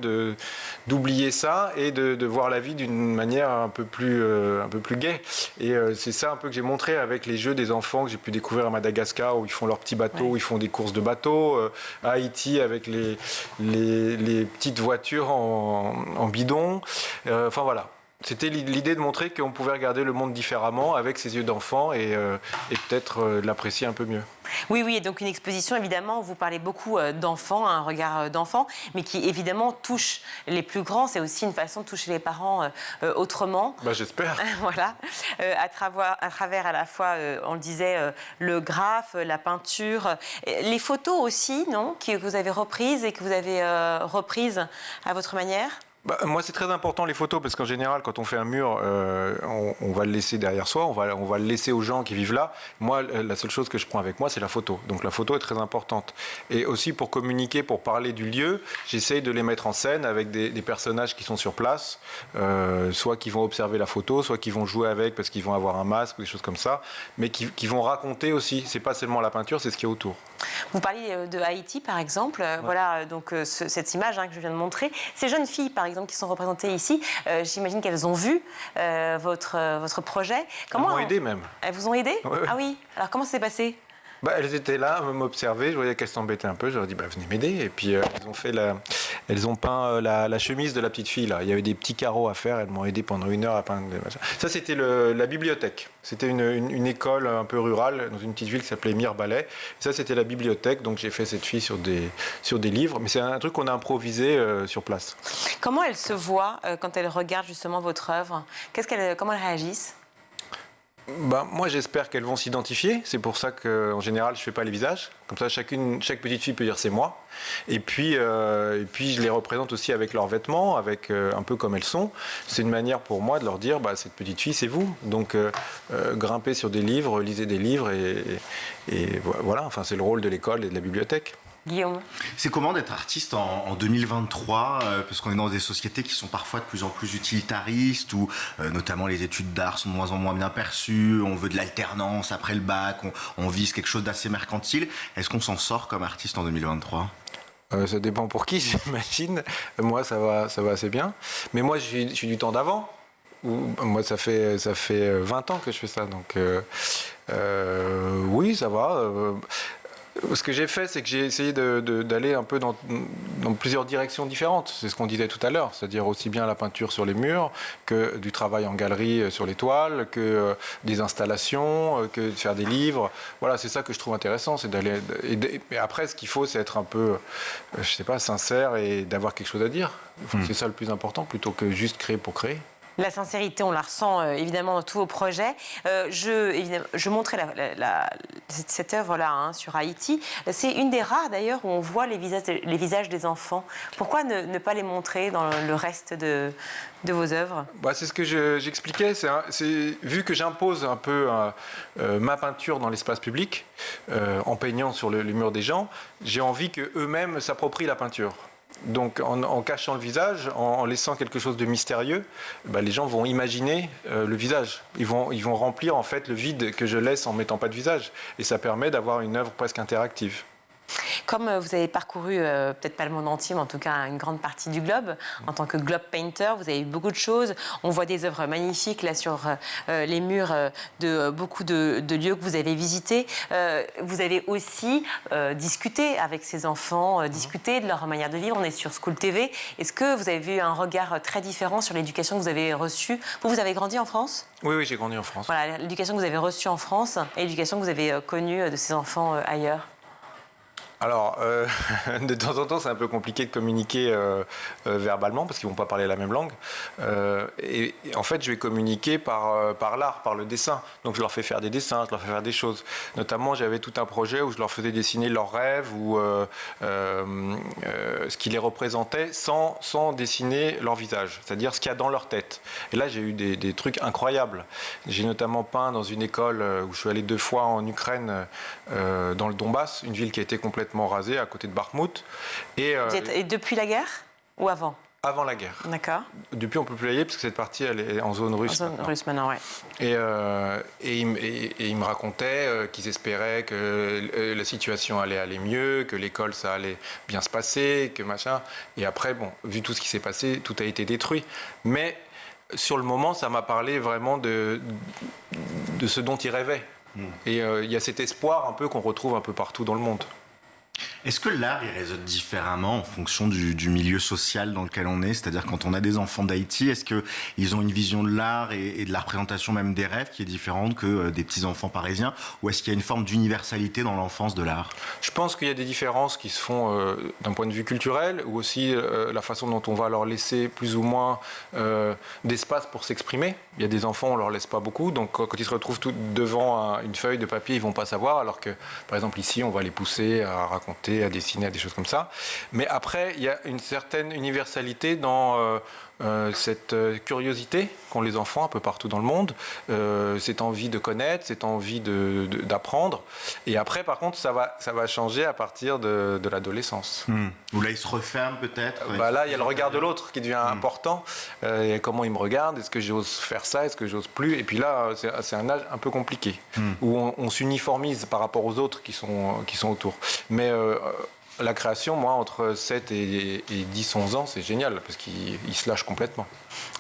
d'oublier ça et de voir la vie d'une manière un peu plus gaie. Et c'est ça un peu que j'ai montré avec les jeux des enfants que j'ai pu découvrir à Madagascar, où ils font leurs petits bateaux, où ils font des courses de bateaux, à Haïti avec les petites voitures en bidon. Enfin voilà. C'était l'idée de montrer qu'on pouvait regarder le monde différemment avec ses yeux d'enfant et peut-être l'apprécier un peu mieux. Oui, et donc une exposition, évidemment, où vous parlez beaucoup d'enfants, un regard d'enfant, mais qui évidemment touche les plus grands. C'est aussi une façon de toucher les parents autrement. J'espère. Voilà, à travers à la fois, on le disait, le graphe, la peinture, les photos aussi, non, que vous avez reprises et que vous avez reprises à votre manière. Moi, c'est très important les photos parce qu'en général, quand on fait un mur, on va le laisser derrière soi, on va le laisser aux gens qui vivent là. Moi, la seule chose que je prends avec moi, c'est la photo. Donc la photo est très importante. Et aussi pour communiquer, pour parler du lieu, j'essaye de les mettre en scène avec des personnages qui sont sur place, soit qui vont observer la photo, soit qui vont jouer avec parce qu'ils vont avoir un masque ou des choses comme ça, mais qui vont raconter aussi. C'est pas seulement la peinture, c'est ce qui est autour. Vous parliez de Haïti, par exemple. Ouais. Voilà, donc cette image que je viens de montrer. Ces jeunes filles, par exemple, qui sont représentées ici, j'imagine qu'elles ont vu votre projet. Comment elles m'ont aidé même. Elles vous ont aidé? Ouais. Ah oui. Alors comment ça s'est passé? Elles étaient là, à m'observer, je voyais qu'elles s'embêtaient un peu, je leur ai dit venez m'aider. Et puis elles ont peint la chemise de la petite fille là. Il y avait des petits carreaux à faire, elles m'ont aidé pendant 1 heure à peindre. Ça c'était la bibliothèque. C'était une école un peu rurale dans une petite ville qui s'appelait Mirebalais. Ça c'était la bibliothèque, donc j'ai fait cette fille sur des livres, mais c'est un truc qu'on a improvisé sur place. Comment elles se voient quand elles regardent justement votre œuvre? Comment elles réagissent? Moi, j'espère qu'elles vont s'identifier. C'est pour ça qu'en général, je ne fais pas les visages. Comme ça, chaque petite fille peut dire c'est moi. Et puis, je les représente aussi avec leurs vêtements, avec un peu comme elles sont. C'est une manière pour moi de leur dire cette petite fille, c'est vous. Donc, grimpez sur des livres, lisez des livres. Et voilà, enfin, c'est le rôle de l'école et de la bibliothèque. Guillaume. C'est comment d'être artiste en 2023 parce qu'on est dans des sociétés qui sont parfois de plus en plus utilitaristes où notamment les études d'art sont de moins en moins bien perçues, on veut de l'alternance après le bac, on vise quelque chose d'assez mercantile. Est-ce qu'on s'en sort comme artiste en 2023 ? Ça dépend pour qui, j'imagine. Moi, ça va assez bien. Mais moi, je suis du temps d'avant. Moi, ça fait 20 ans que je fais ça. Donc, oui, ça va. Ce que j'ai fait, c'est que j'ai essayé d'aller un peu dans plusieurs directions différentes. C'est ce qu'on disait tout à l'heure, c'est-à-dire aussi bien la peinture sur les murs que du travail en galerie sur les toiles, que des installations, que de faire des livres. Voilà, c'est ça que je trouve intéressant, c'est d'aller. Mais après, ce qu'il faut, c'est être un peu, je sais pas, sincère et d'avoir quelque chose à dire. C'est ça le plus important, plutôt que juste créer pour créer. La sincérité, on la ressent évidemment dans tous vos projets. Je montrais cette œuvre-là sur Haïti. C'est une des rares d'ailleurs où on voit les visages des enfants. Pourquoi ne pas les montrer dans le reste de vos œuvres? C'est ce que j'expliquais. Vu que j'impose un peu ma peinture dans l'espace public, en peignant sur le mur des gens, j'ai envie qu'eux-mêmes s'approprient la peinture. Donc en cachant le visage, en laissant quelque chose de mystérieux, les gens vont imaginer le visage. Ils vont remplir en fait le vide que je laisse en mettant pas de visage. Et ça permet d'avoir une œuvre presque interactive. Comme vous avez parcouru, peut-être pas le monde entier, mais en tout cas une grande partie du globe, en tant que globe painter, vous avez eu beaucoup de choses. On voit des œuvres magnifiques là sur les murs de beaucoup de lieux que vous avez visités. Vous avez aussi discuté avec ces enfants, discuté de leur manière de vivre. On est sur School TV. Est-ce que vous avez eu un regard très différent sur l'éducation que vous avez reçue? Vous avez grandi en France? Oui, j'ai grandi en France. Voilà, l'éducation que vous avez reçue en France et l'éducation que vous avez connue de ces enfants ailleurs. Alors, de temps en temps, c'est un peu compliqué de communiquer verbalement parce qu'ils ne vont pas parler la même langue. Et en fait, je vais communiquer par l'art, par le dessin. Donc, je leur fais faire des dessins, je leur fais faire des choses. Notamment, j'avais tout un projet où je leur faisais dessiner leurs rêves ou ce qui les représentait sans dessiner leur visage, c'est-à-dire ce qu'il y a dans leur tête. Et là, j'ai eu des trucs incroyables. J'ai notamment peint dans une école où je suis allé 2 fois en Ukraine, dans le Donbass, une ville qui a été complètement rasée à côté de Bakhmout. Et depuis la guerre ou avant? Avant la guerre. D'accord. Depuis, on ne peut plus y aller parce que cette partie, elle est en zone russe. En zone russe maintenant, ouais. Et ils me racontaient qu'ils espéraient que la situation allait aller mieux, que l'école, ça allait bien se passer, que machin. Et après, vu tout ce qui s'est passé, tout a été détruit. Mais sur le moment, ça m'a parlé vraiment de ce dont ils rêvaient. Et il y a cet espoir un peu qu'on retrouve un peu partout dans le monde. Est-ce que l'art, il résonne différemment en fonction du milieu social dans lequel on est? C'est-à-dire quand on a des enfants d'Haïti, est-ce qu'ils ont une vision de l'art et de la représentation même des rêves qui est différente que des petits-enfants parisiens? Ou est-ce qu'il y a une forme d'universalité dans l'enfance de l'art? Je pense qu'il y a des différences qui se font d'un point de vue culturel, ou aussi la façon dont on va leur laisser plus ou moins d'espace pour s'exprimer. Il y a des enfants, on leur laisse pas beaucoup, donc quand ils se retrouvent tout devant une feuille de papier, ils vont pas savoir, alors que, par exemple, ici, on va les pousser à raconter, à dessiner, à des choses comme ça. Mais après, il y a une certaine universalité dans cette curiosité qu'ont les enfants un peu partout dans le monde, cette envie de connaître, cette envie d'apprendre. Et après, par contre, ça va changer à partir de l'adolescence. Où là, ils se referment peut-être. Là, il y a le regard de l'autre qui devient important. Comment il me regarde? Est-ce que j'ose faire ça? Est-ce que j'ose plus? Et puis là, c'est un âge un peu compliqué, où on s'uniformise par rapport aux autres qui sont autour. Mais la création, moi, entre 7 et 10, 11 ans, c'est génial, parce qu'ils se lâchent complètement.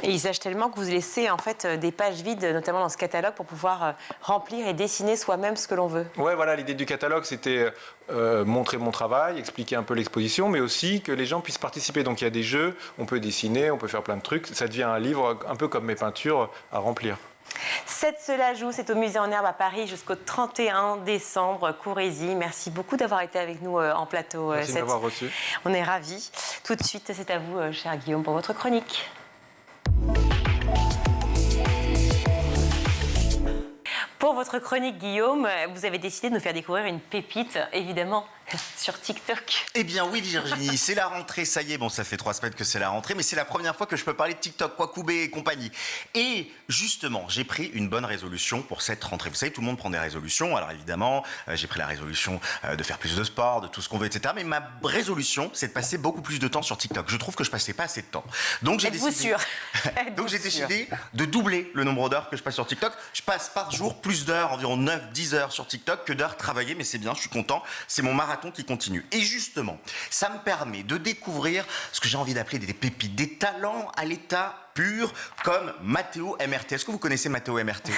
Et ils se lâchent tellement que vous laissez en fait des pages vides, notamment dans ce catalogue, pour pouvoir remplir et dessiner soi-même ce que l'on veut. Ouais, voilà, l'idée du catalogue, c'était montrer mon travail, expliquer un peu l'exposition, mais aussi que les gens puissent participer. Donc il y a des jeux, on peut dessiner, on peut faire plein de trucs. Ça devient un livre un peu comme mes peintures à remplir. 7 Cela joue, c'est au Musée en Herbe à Paris jusqu'au 31 décembre. Courez-y. Merci beaucoup d'avoir été avec nous en plateau. Merci de m'avoir reçu. On est ravis. Tout de suite, c'est à vous, cher Guillaume, pour votre chronique. Pour votre chronique, Guillaume, vous avez décidé de nous faire découvrir une pépite, évidemment, sur TikTok. Eh bien oui, Virginie, c'est la rentrée, ça y est. Bon, ça fait 3 semaines que c'est la rentrée, mais c'est la première fois que je peux parler de TikTok, Kwakubé et compagnie. Et justement, j'ai pris une bonne résolution pour cette rentrée. Vous savez, tout le monde prend des résolutions. Alors évidemment, j'ai pris la résolution de faire plus de sport, de tout ce qu'on veut, etc. Mais ma résolution, c'est de passer beaucoup plus de temps sur TikTok. Je trouve que je passais pas assez de temps. Donc j'ai décidé de doubler le nombre d'heures que je passe sur TikTok. Je passe par jour plus d'heures, environ 9-10 heures sur TikTok que d'heures travaillées, mais c'est bien, je suis content. C'est mon marathon qui continue. Et justement, ça me permet de découvrir ce que j'ai envie d'appeler des pépites, des talents à l'état pur, comme Matteo MRT. Est-ce que vous connaissez Matteo MRT?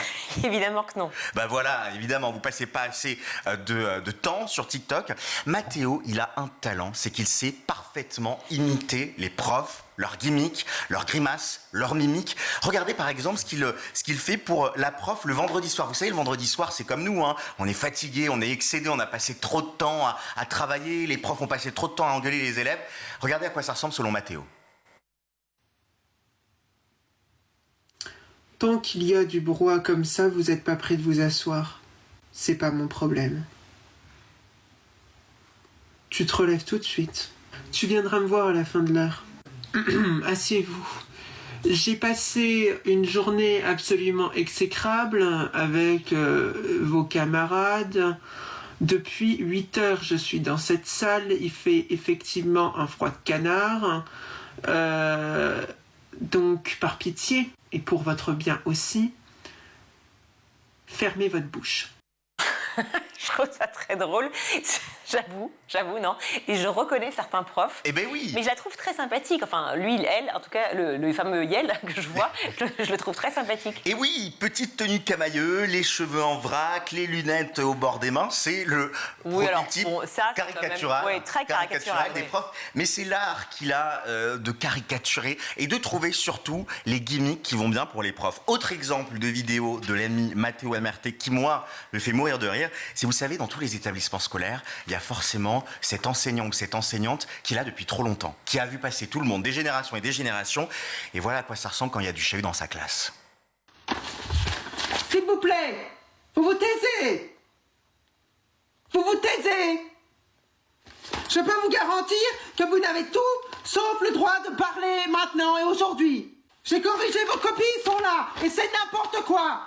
Évidemment que non. Ben voilà, évidemment, vous passez pas assez de temps sur TikTok. Matteo, il a un talent, c'est qu'il sait parfaitement imiter les profs, leurs gimmicks, leurs grimaces, leurs mimiques. Regardez par exemple ce qu'il fait pour la prof le vendredi soir. Vous savez, le vendredi soir, c'est comme nous, hein. On est fatigué, on est excédé, on a passé trop de temps à travailler, les profs ont passé trop de temps à engueuler les élèves. Regardez à quoi ça ressemble selon Matteo. Tant qu'il y a du brouhaha comme ça, vous n'êtes pas prêt de vous asseoir. C'est pas mon problème. Tu te relèves tout de suite. Tu viendras me voir à la fin de l'heure. Assieds-vous. J'ai passé une journée absolument exécrable avec vos camarades. Depuis 8 heures, je suis dans cette salle. Il fait effectivement un froid de canard. Donc, par pitié, et pour votre bien aussi, fermez votre bouche. Je trouve ça très drôle. J'avoue, non. Et je reconnais certains profs. Eh ben oui. Mais je la trouve très sympathique. Enfin, lui, elle, en tout cas, le fameux Yel que je vois, je le trouve très sympathique. Et oui, petite tenue camailleux, les cheveux en vrac, les lunettes au bord des mains, c'est le prototype caricatural, même, très caricatural des profs. Mais c'est l'art qu'il a de caricaturer et de trouver surtout les gimmicks qui vont bien pour les profs. Autre exemple de vidéo de l'ami Matteo Amerté qui, moi, me fait mourir de rire, c'est, vous savez, dans tous les établissements scolaires, il y a forcément cet enseignant ou cette enseignante qui est là depuis trop longtemps, qui a vu passer tout le monde, des générations et des générations, et voilà à quoi ça ressemble quand il y a du chahut dans sa classe. S'il vous plaît, vous vous taisez. Vous vous taisez. Je peux vous garantir que vous n'avez tout sauf le droit de parler maintenant et aujourd'hui. J'ai corrigé vos copies, ils sont là, et c'est n'importe quoi.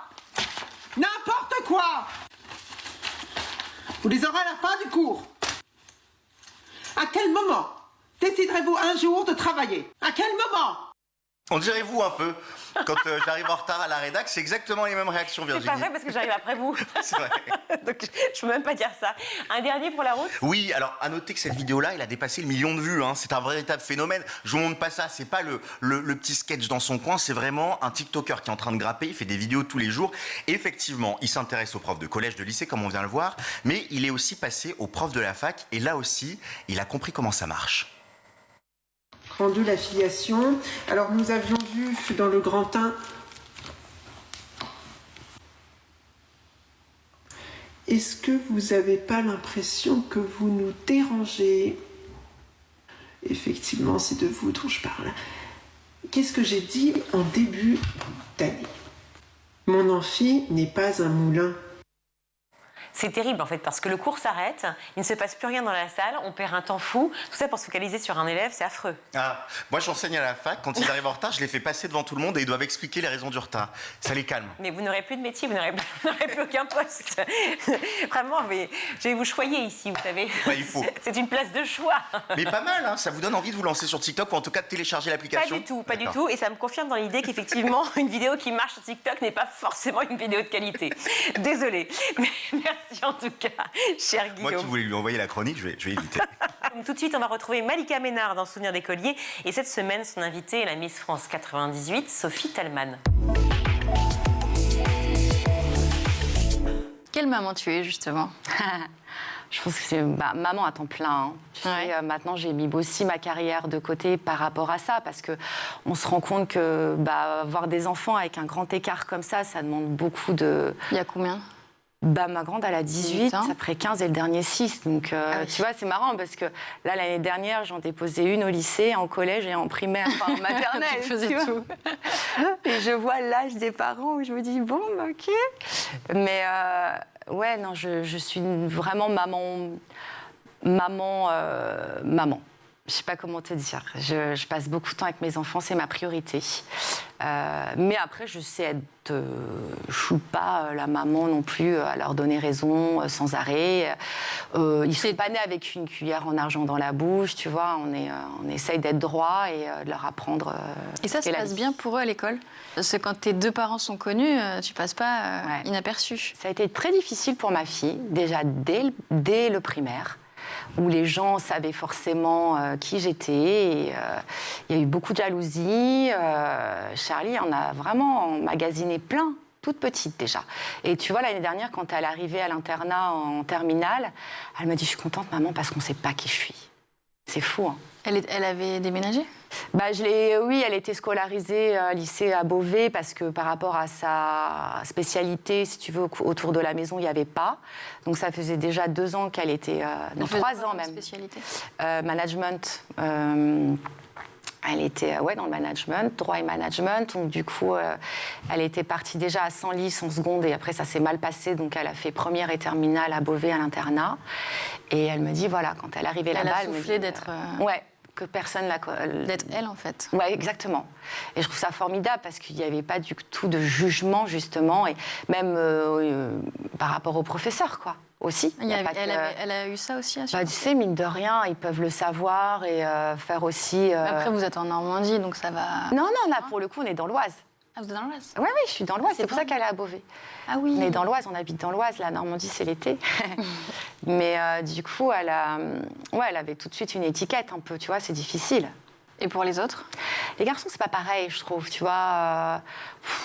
N'importe quoi. Vous les aurez à la fin du cours. À quel moment déciderez-vous un jour de travailler? À quel moment? On dirait vous un peu. Quand j'arrive en retard à la rédac, c'est exactement les mêmes réactions, Virginie. C'est pas vrai parce que j'arrive après vous. C'est vrai. Donc je peux même pas dire ça. Un dernier pour la route? Oui, alors à noter que cette vidéo-là, elle a dépassé le 1 million de vues. Hein. C'est un véritable phénomène. Je vous montre pas ça. C'est pas le petit sketch dans son coin. C'est vraiment un TikToker qui est en train de grapper. Il fait des vidéos tous les jours. Et effectivement, il s'intéresse aux profs de collège, de lycée, comme on vient le voir. Mais il est aussi passé aux profs de la fac. Et là aussi, il a compris comment ça marche. Rendu la filiation. Alors nous avions vu dans le grand 1. Est-ce que vous n'avez pas l'impression que vous nous dérangez? Effectivement, c'est de vous dont je parle. Qu'est-ce que j'ai dit en début d'année? Mon amphi n'est pas un moulin. C'est terrible en fait parce que le cours s'arrête, il ne se passe plus rien dans la salle, on perd un temps fou, tout ça pour se focaliser sur un élève, c'est affreux. Ah, moi j'enseigne à la fac, quand ils arrivent en retard, je les fais passer devant tout le monde et ils doivent expliquer les raisons du retard. Ça les calme. Mais vous n'aurez plus de métier, vous n'aurez plus aucun poste. Vraiment, mais je vais vous choyer ici, vous savez. Ouais, il faut. C'est une place de choix. Mais pas mal, hein, ça vous donne envie de vous lancer sur TikTok ou en tout cas de télécharger l'application? Pas du tout. Et ça me confirme dans l'idée qu'effectivement, une vidéo qui marche sur TikTok n'est pas forcément une vidéo de qualité. Désolée. Mais merci en tout cas, cher Guillaume. Moi qui voulais lui envoyer la chronique, je vais éviter. Tout de suite, on va retrouver Malika Ménard dans Souvenir d'écolier. Et cette semaine, son invitée est la Miss France 98, Sophie Thalmann. Quelle maman tu es, justement? Je pense que c'est maman à temps plein. Hein. Tu sais, maintenant, j'ai mis aussi ma carrière de côté par rapport à ça, parce qu'on se rend compte que avoir des enfants avec un grand écart comme ça demande beaucoup de... Il y a combien? Ma grande, elle a 18, après 15 et le dernier 6. Donc, tu vois, c'est marrant parce que là, l'année dernière, j'en déposais une au lycée, en collège et en primaire, enfin en maternelle. Tu faisais tout. Et je vois l'âge des parents où je me dis, bon, ok. Mais ouais, non, je suis vraiment maman. Je sais pas comment te dire. Je passe beaucoup de temps avec mes enfants, c'est ma priorité. Mais après, je sais être... je suis pas la maman non plus à leur donner raison sans arrêt. Ils sont pas nés avec une cuillère en argent dans la bouche, tu vois. On essaye d'être droit et de leur apprendre. Et ça se passe bien pour eux à l'école? Parce que quand tes deux parents sont connus, tu passes pas inaperçu. Ça a été très difficile pour ma fille, déjà dès le primaire, où les gens savaient forcément qui j'étais. Il y a eu beaucoup de jalousie. Charlie en a vraiment emmagasiné plein, toute petite déjà. Et tu vois, l'année dernière, quand elle est arrivée à l'internat en terminale, elle m'a dit « Je suis contente, maman, parce qu'on ne sait pas qui je suis. » C'est fou, hein. Elle avait déménagé? Oui, elle était scolarisée à lycée à Beauvais parce que par rapport à sa spécialité, si tu veux, autour de la maison, il n'y avait pas. Donc ça faisait déjà 2 ans qu'elle était... 3 ans même. Spécialité Management. Elle était dans le management, droit et management. Donc, du coup, elle était partie déjà à Senlis en seconde et après, ça s'est mal passé. Donc, elle a fait première et terminale à Beauvais à l'internat. Et elle me dit, voilà, quand elle arrivait là-bas... Elle a soufflé d'être... Ouais, que personne la... D'être elle, en fait. Ouais, exactement. Et je trouve ça formidable parce qu'il n'y avait pas du tout de jugement, justement, et même par rapport aux professeurs, quoi. Aussi. Elle a eu ça aussi, tu sais, mine de rien, ils peuvent le savoir et faire aussi... Après, vous êtes en Normandie, donc ça va... Non, là, pour le coup, on est dans l'Oise. Ah, vous êtes dans l'Oise? Oui, je suis dans l'Oise. C'est pour ça qu'elle est à Beauvais. Ah oui. On est dans l'Oise, on habite dans l'Oise. La Normandie, c'est l'été. Mais du coup, elle avait tout de suite une étiquette un peu, tu vois, c'est difficile. Et pour les autres? Les garçons, c'est pas pareil, je trouve, tu vois.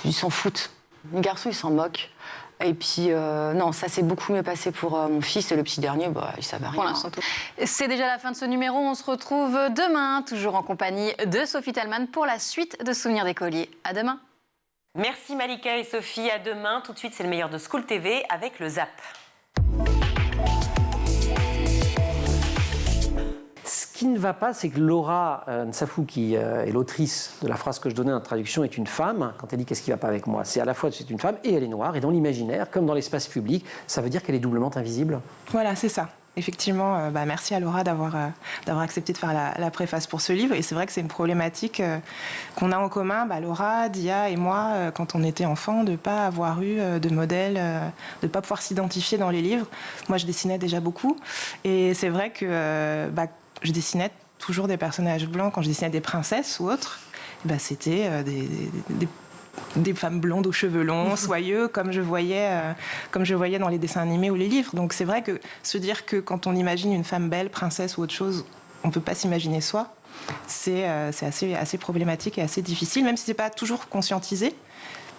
Ils s'en foutent. Les garçons, ils s'en moquent. Et puis, non, ça s'est beaucoup mieux passé pour mon fils. Et le petit dernier, il savait rien. Pour l'instant, tout. C'est déjà la fin de ce numéro. On se retrouve demain, toujours en compagnie de Sophie Thalmann pour la suite de Souvenirs d'écoliers. À demain. Merci Malika et Sophie. À demain. Tout de suite, c'est le meilleur de School TV avec le ZAP. Ce qui ne va pas, c'est que Laura Nsafou, qui est l'autrice de la phrase que je donnais en traduction, est une femme. Quand elle dit « qu'est-ce qui ne va pas avec moi », c'est à la fois c'est une femme et elle est noire. Et dans l'imaginaire, comme dans l'espace public, ça veut dire qu'elle est doublement invisible. Voilà, c'est ça. Effectivement, merci à Laura d'avoir accepté de faire la préface pour ce livre. Et c'est vrai que c'est une problématique qu'on a en commun, Laura, Dia et moi, quand on était enfant, de ne pas avoir eu de modèle, de ne pas pouvoir s'identifier dans les livres. Moi, je dessinais déjà beaucoup. Et c'est vrai que je dessinais toujours des personnages blancs. Quand je dessinais des princesses ou autres, c'était des femmes blondes aux cheveux longs, soyeux, comme je voyais dans les dessins animés ou les livres. Donc c'est vrai que se dire que quand on imagine une femme belle, princesse ou autre chose, on ne peut pas s'imaginer soi, c'est assez problématique et assez difficile, même si ce n'est pas toujours conscientisé.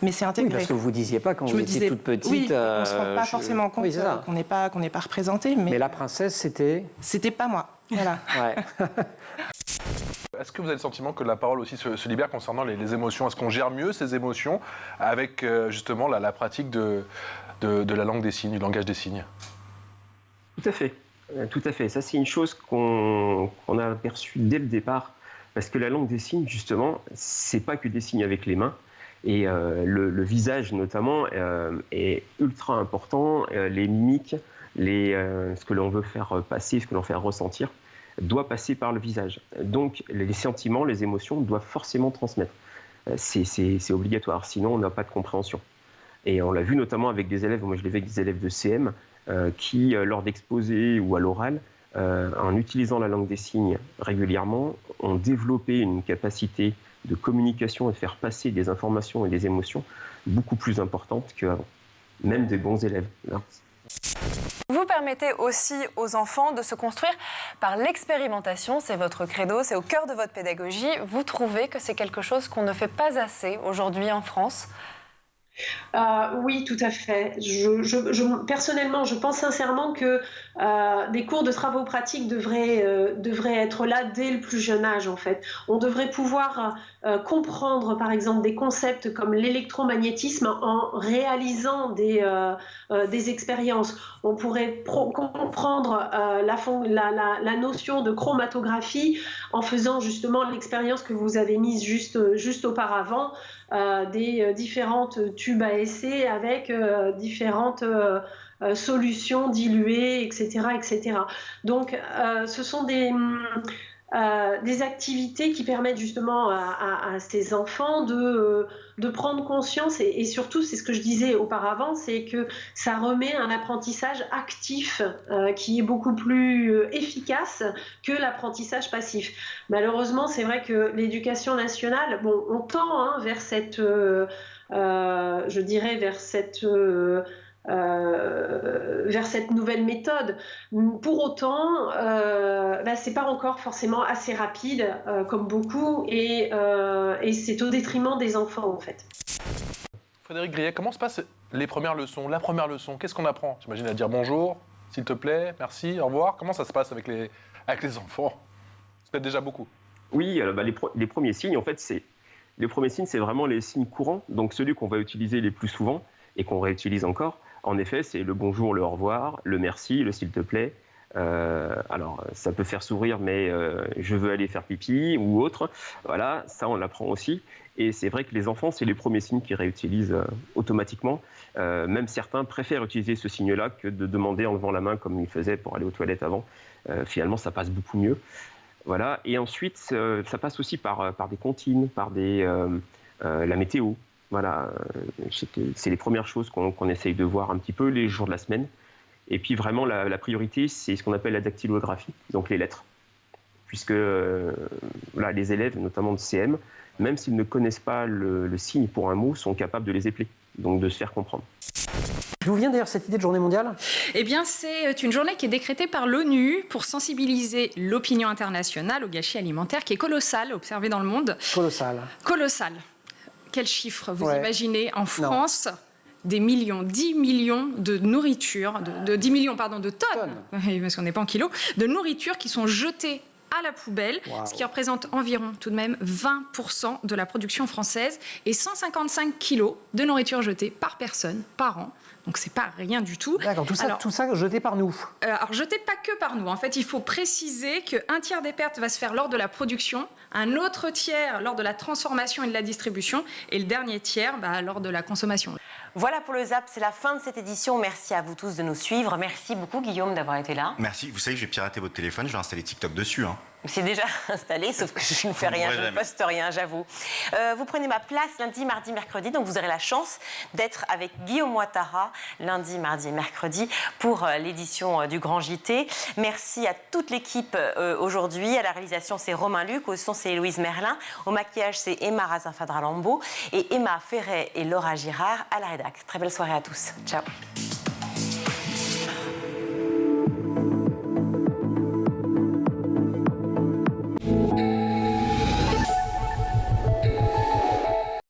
Mais c'est intégré. Oui, parce que vous ne disiez pas quand vous étiez toute petite. Oui, on ne se rend pas forcément compte qu'on n'est pas représenté. Mais la princesse, c'était... C'était pas moi. Voilà. Ouais. Est-ce que vous avez le sentiment que la parole aussi se libère concernant les émotions? Est-ce qu'on gère mieux ces émotions avec justement la pratique de la langue des signes, du langage des signes? Tout à fait. Tout à fait. Ça, c'est une chose qu'on a aperçue dès le départ. Parce que la langue des signes, justement, c'est pas que des signes avec les mains. Et le visage, notamment, est ultra important. Les mimiques, ce que l'on veut faire passer, ce que l'on veut faire ressentir, doit passer par le visage. Donc, les sentiments, les émotions doivent forcément transmettre. C'est obligatoire, sinon on n'a pas de compréhension. Et on l'a vu notamment avec des élèves, moi je l'ai vu avec des élèves de CM, qui, lors d'exposés ou à l'oral, en utilisant la langue des signes régulièrement, ont développé une capacité de communication et de faire passer des informations et des émotions beaucoup plus importantes qu'avant. Même des bons élèves. Vous permettez aussi aux enfants de se construire par l'expérimentation, c'est votre credo, c'est au cœur de votre pédagogie. Vous trouvez que c'est quelque chose qu'on ne fait pas assez aujourd'hui en France ? Oui, tout à fait. Personnellement, je pense sincèrement que des cours de travaux pratiques devraient être là dès le plus jeune âge, en fait. On devrait pouvoir comprendre, par exemple, des concepts comme l'électromagnétisme en réalisant des expériences. On pourrait comprendre la notion de chromatographie en faisant justement l'expérience que vous avez mise juste auparavant, des différentes tubes à essai avec différentes solutions diluées, etc., etc. Donc, ce sont des activités qui permettent justement à ces enfants de prendre conscience et surtout, c'est ce que je disais auparavant, c'est que ça remet un apprentissage actif qui est beaucoup plus efficace que l'apprentissage passif. Malheureusement, c'est vrai que l'éducation nationale, on tend vers cette, je dirais, vers cette nouvelle méthode. Pour autant, c'est pas encore forcément assez rapide comme beaucoup et c'est au détriment des enfants en fait. Frédéric Grillet, comment se passent les premières leçons? La première leçon, qu'est-ce qu'on apprend? J'imagine à dire bonjour, s'il te plaît, merci, au revoir. Comment ça se passe avec les enfants? C'est peut-être déjà beaucoup. Oui, les premiers signes, en fait, c'est vraiment les signes courants, donc celui qu'on va utiliser les plus souvent et qu'on réutilise encore. En effet, c'est le bonjour, le au revoir, le merci, le s'il te plaît, Alors, ça peut faire sourire, mais je veux aller faire pipi ou autre. Voilà, ça, on l'apprend aussi. Et c'est vrai que les enfants, c'est les premiers signes qu'ils réutilisent automatiquement. Même certains préfèrent utiliser ce signe-là que de demander en levant la main comme ils faisaient pour aller aux toilettes avant. Finalement, ça passe beaucoup mieux. Voilà. Et ensuite, ça passe aussi par des comptines, par la météo. Voilà. C'est les premières choses qu'on essaye de voir un petit peu les jours de la semaine. Et puis vraiment, la priorité, c'est ce qu'on appelle la dactylographie, donc les lettres. Puisque là, les élèves, notamment de CM, même s'ils ne connaissent pas le signe pour un mot, sont capables de les épeler, donc de se faire comprendre. D'où vient d'ailleurs cette idée de journée mondiale ? Eh bien, c'est une journée qui est décrétée par l'ONU pour sensibiliser l'opinion internationale au gâchis alimentaire, qui est colossal, observé dans le monde. Colossal. Colossal. Quel chiffre vous Ouais. imaginez en France ? Des millions, 10 millions de nourriture, 10 millions pardon, de tonnes, parce qu'on n'est pas en kilos, de nourriture qui sont jetées à la poubelle, Wow. ce qui représente environ tout de même 20% de la production française et 155 kilos de nourriture jetée par personne, par an. Donc c'est pas rien du tout. D'accord, tout ça jeté par nous. Alors jeté pas que par nous. En fait, il faut préciser qu'un tiers des pertes va se faire lors de la production, un autre tiers lors de la transformation et de la distribution, et le dernier tiers lors de la consommation. Voilà pour le ZAP, c'est la fin de cette édition. Merci à vous tous de nous suivre. Merci beaucoup Guillaume d'avoir été là. Merci. Vous savez que je vais pirater votre téléphone, je vais installer TikTok dessus. Hein. C'est déjà installé, sauf que je ne fais rien, je ne poste rien, j'avoue. Vous prenez ma place lundi, mardi, mercredi, donc vous aurez la chance d'être avec Guillaume Ouattara lundi, mardi et mercredi pour l'édition du Grand JT. Merci à toute l'équipe aujourd'hui. À la réalisation, c'est Romain Luc, au son, c'est Héloïse Merlin, au maquillage, c'est Emma Razin-Fadra-Lambeau et Emma Ferret et Laura Girard à la rédac. Très belle soirée à tous. Ciao.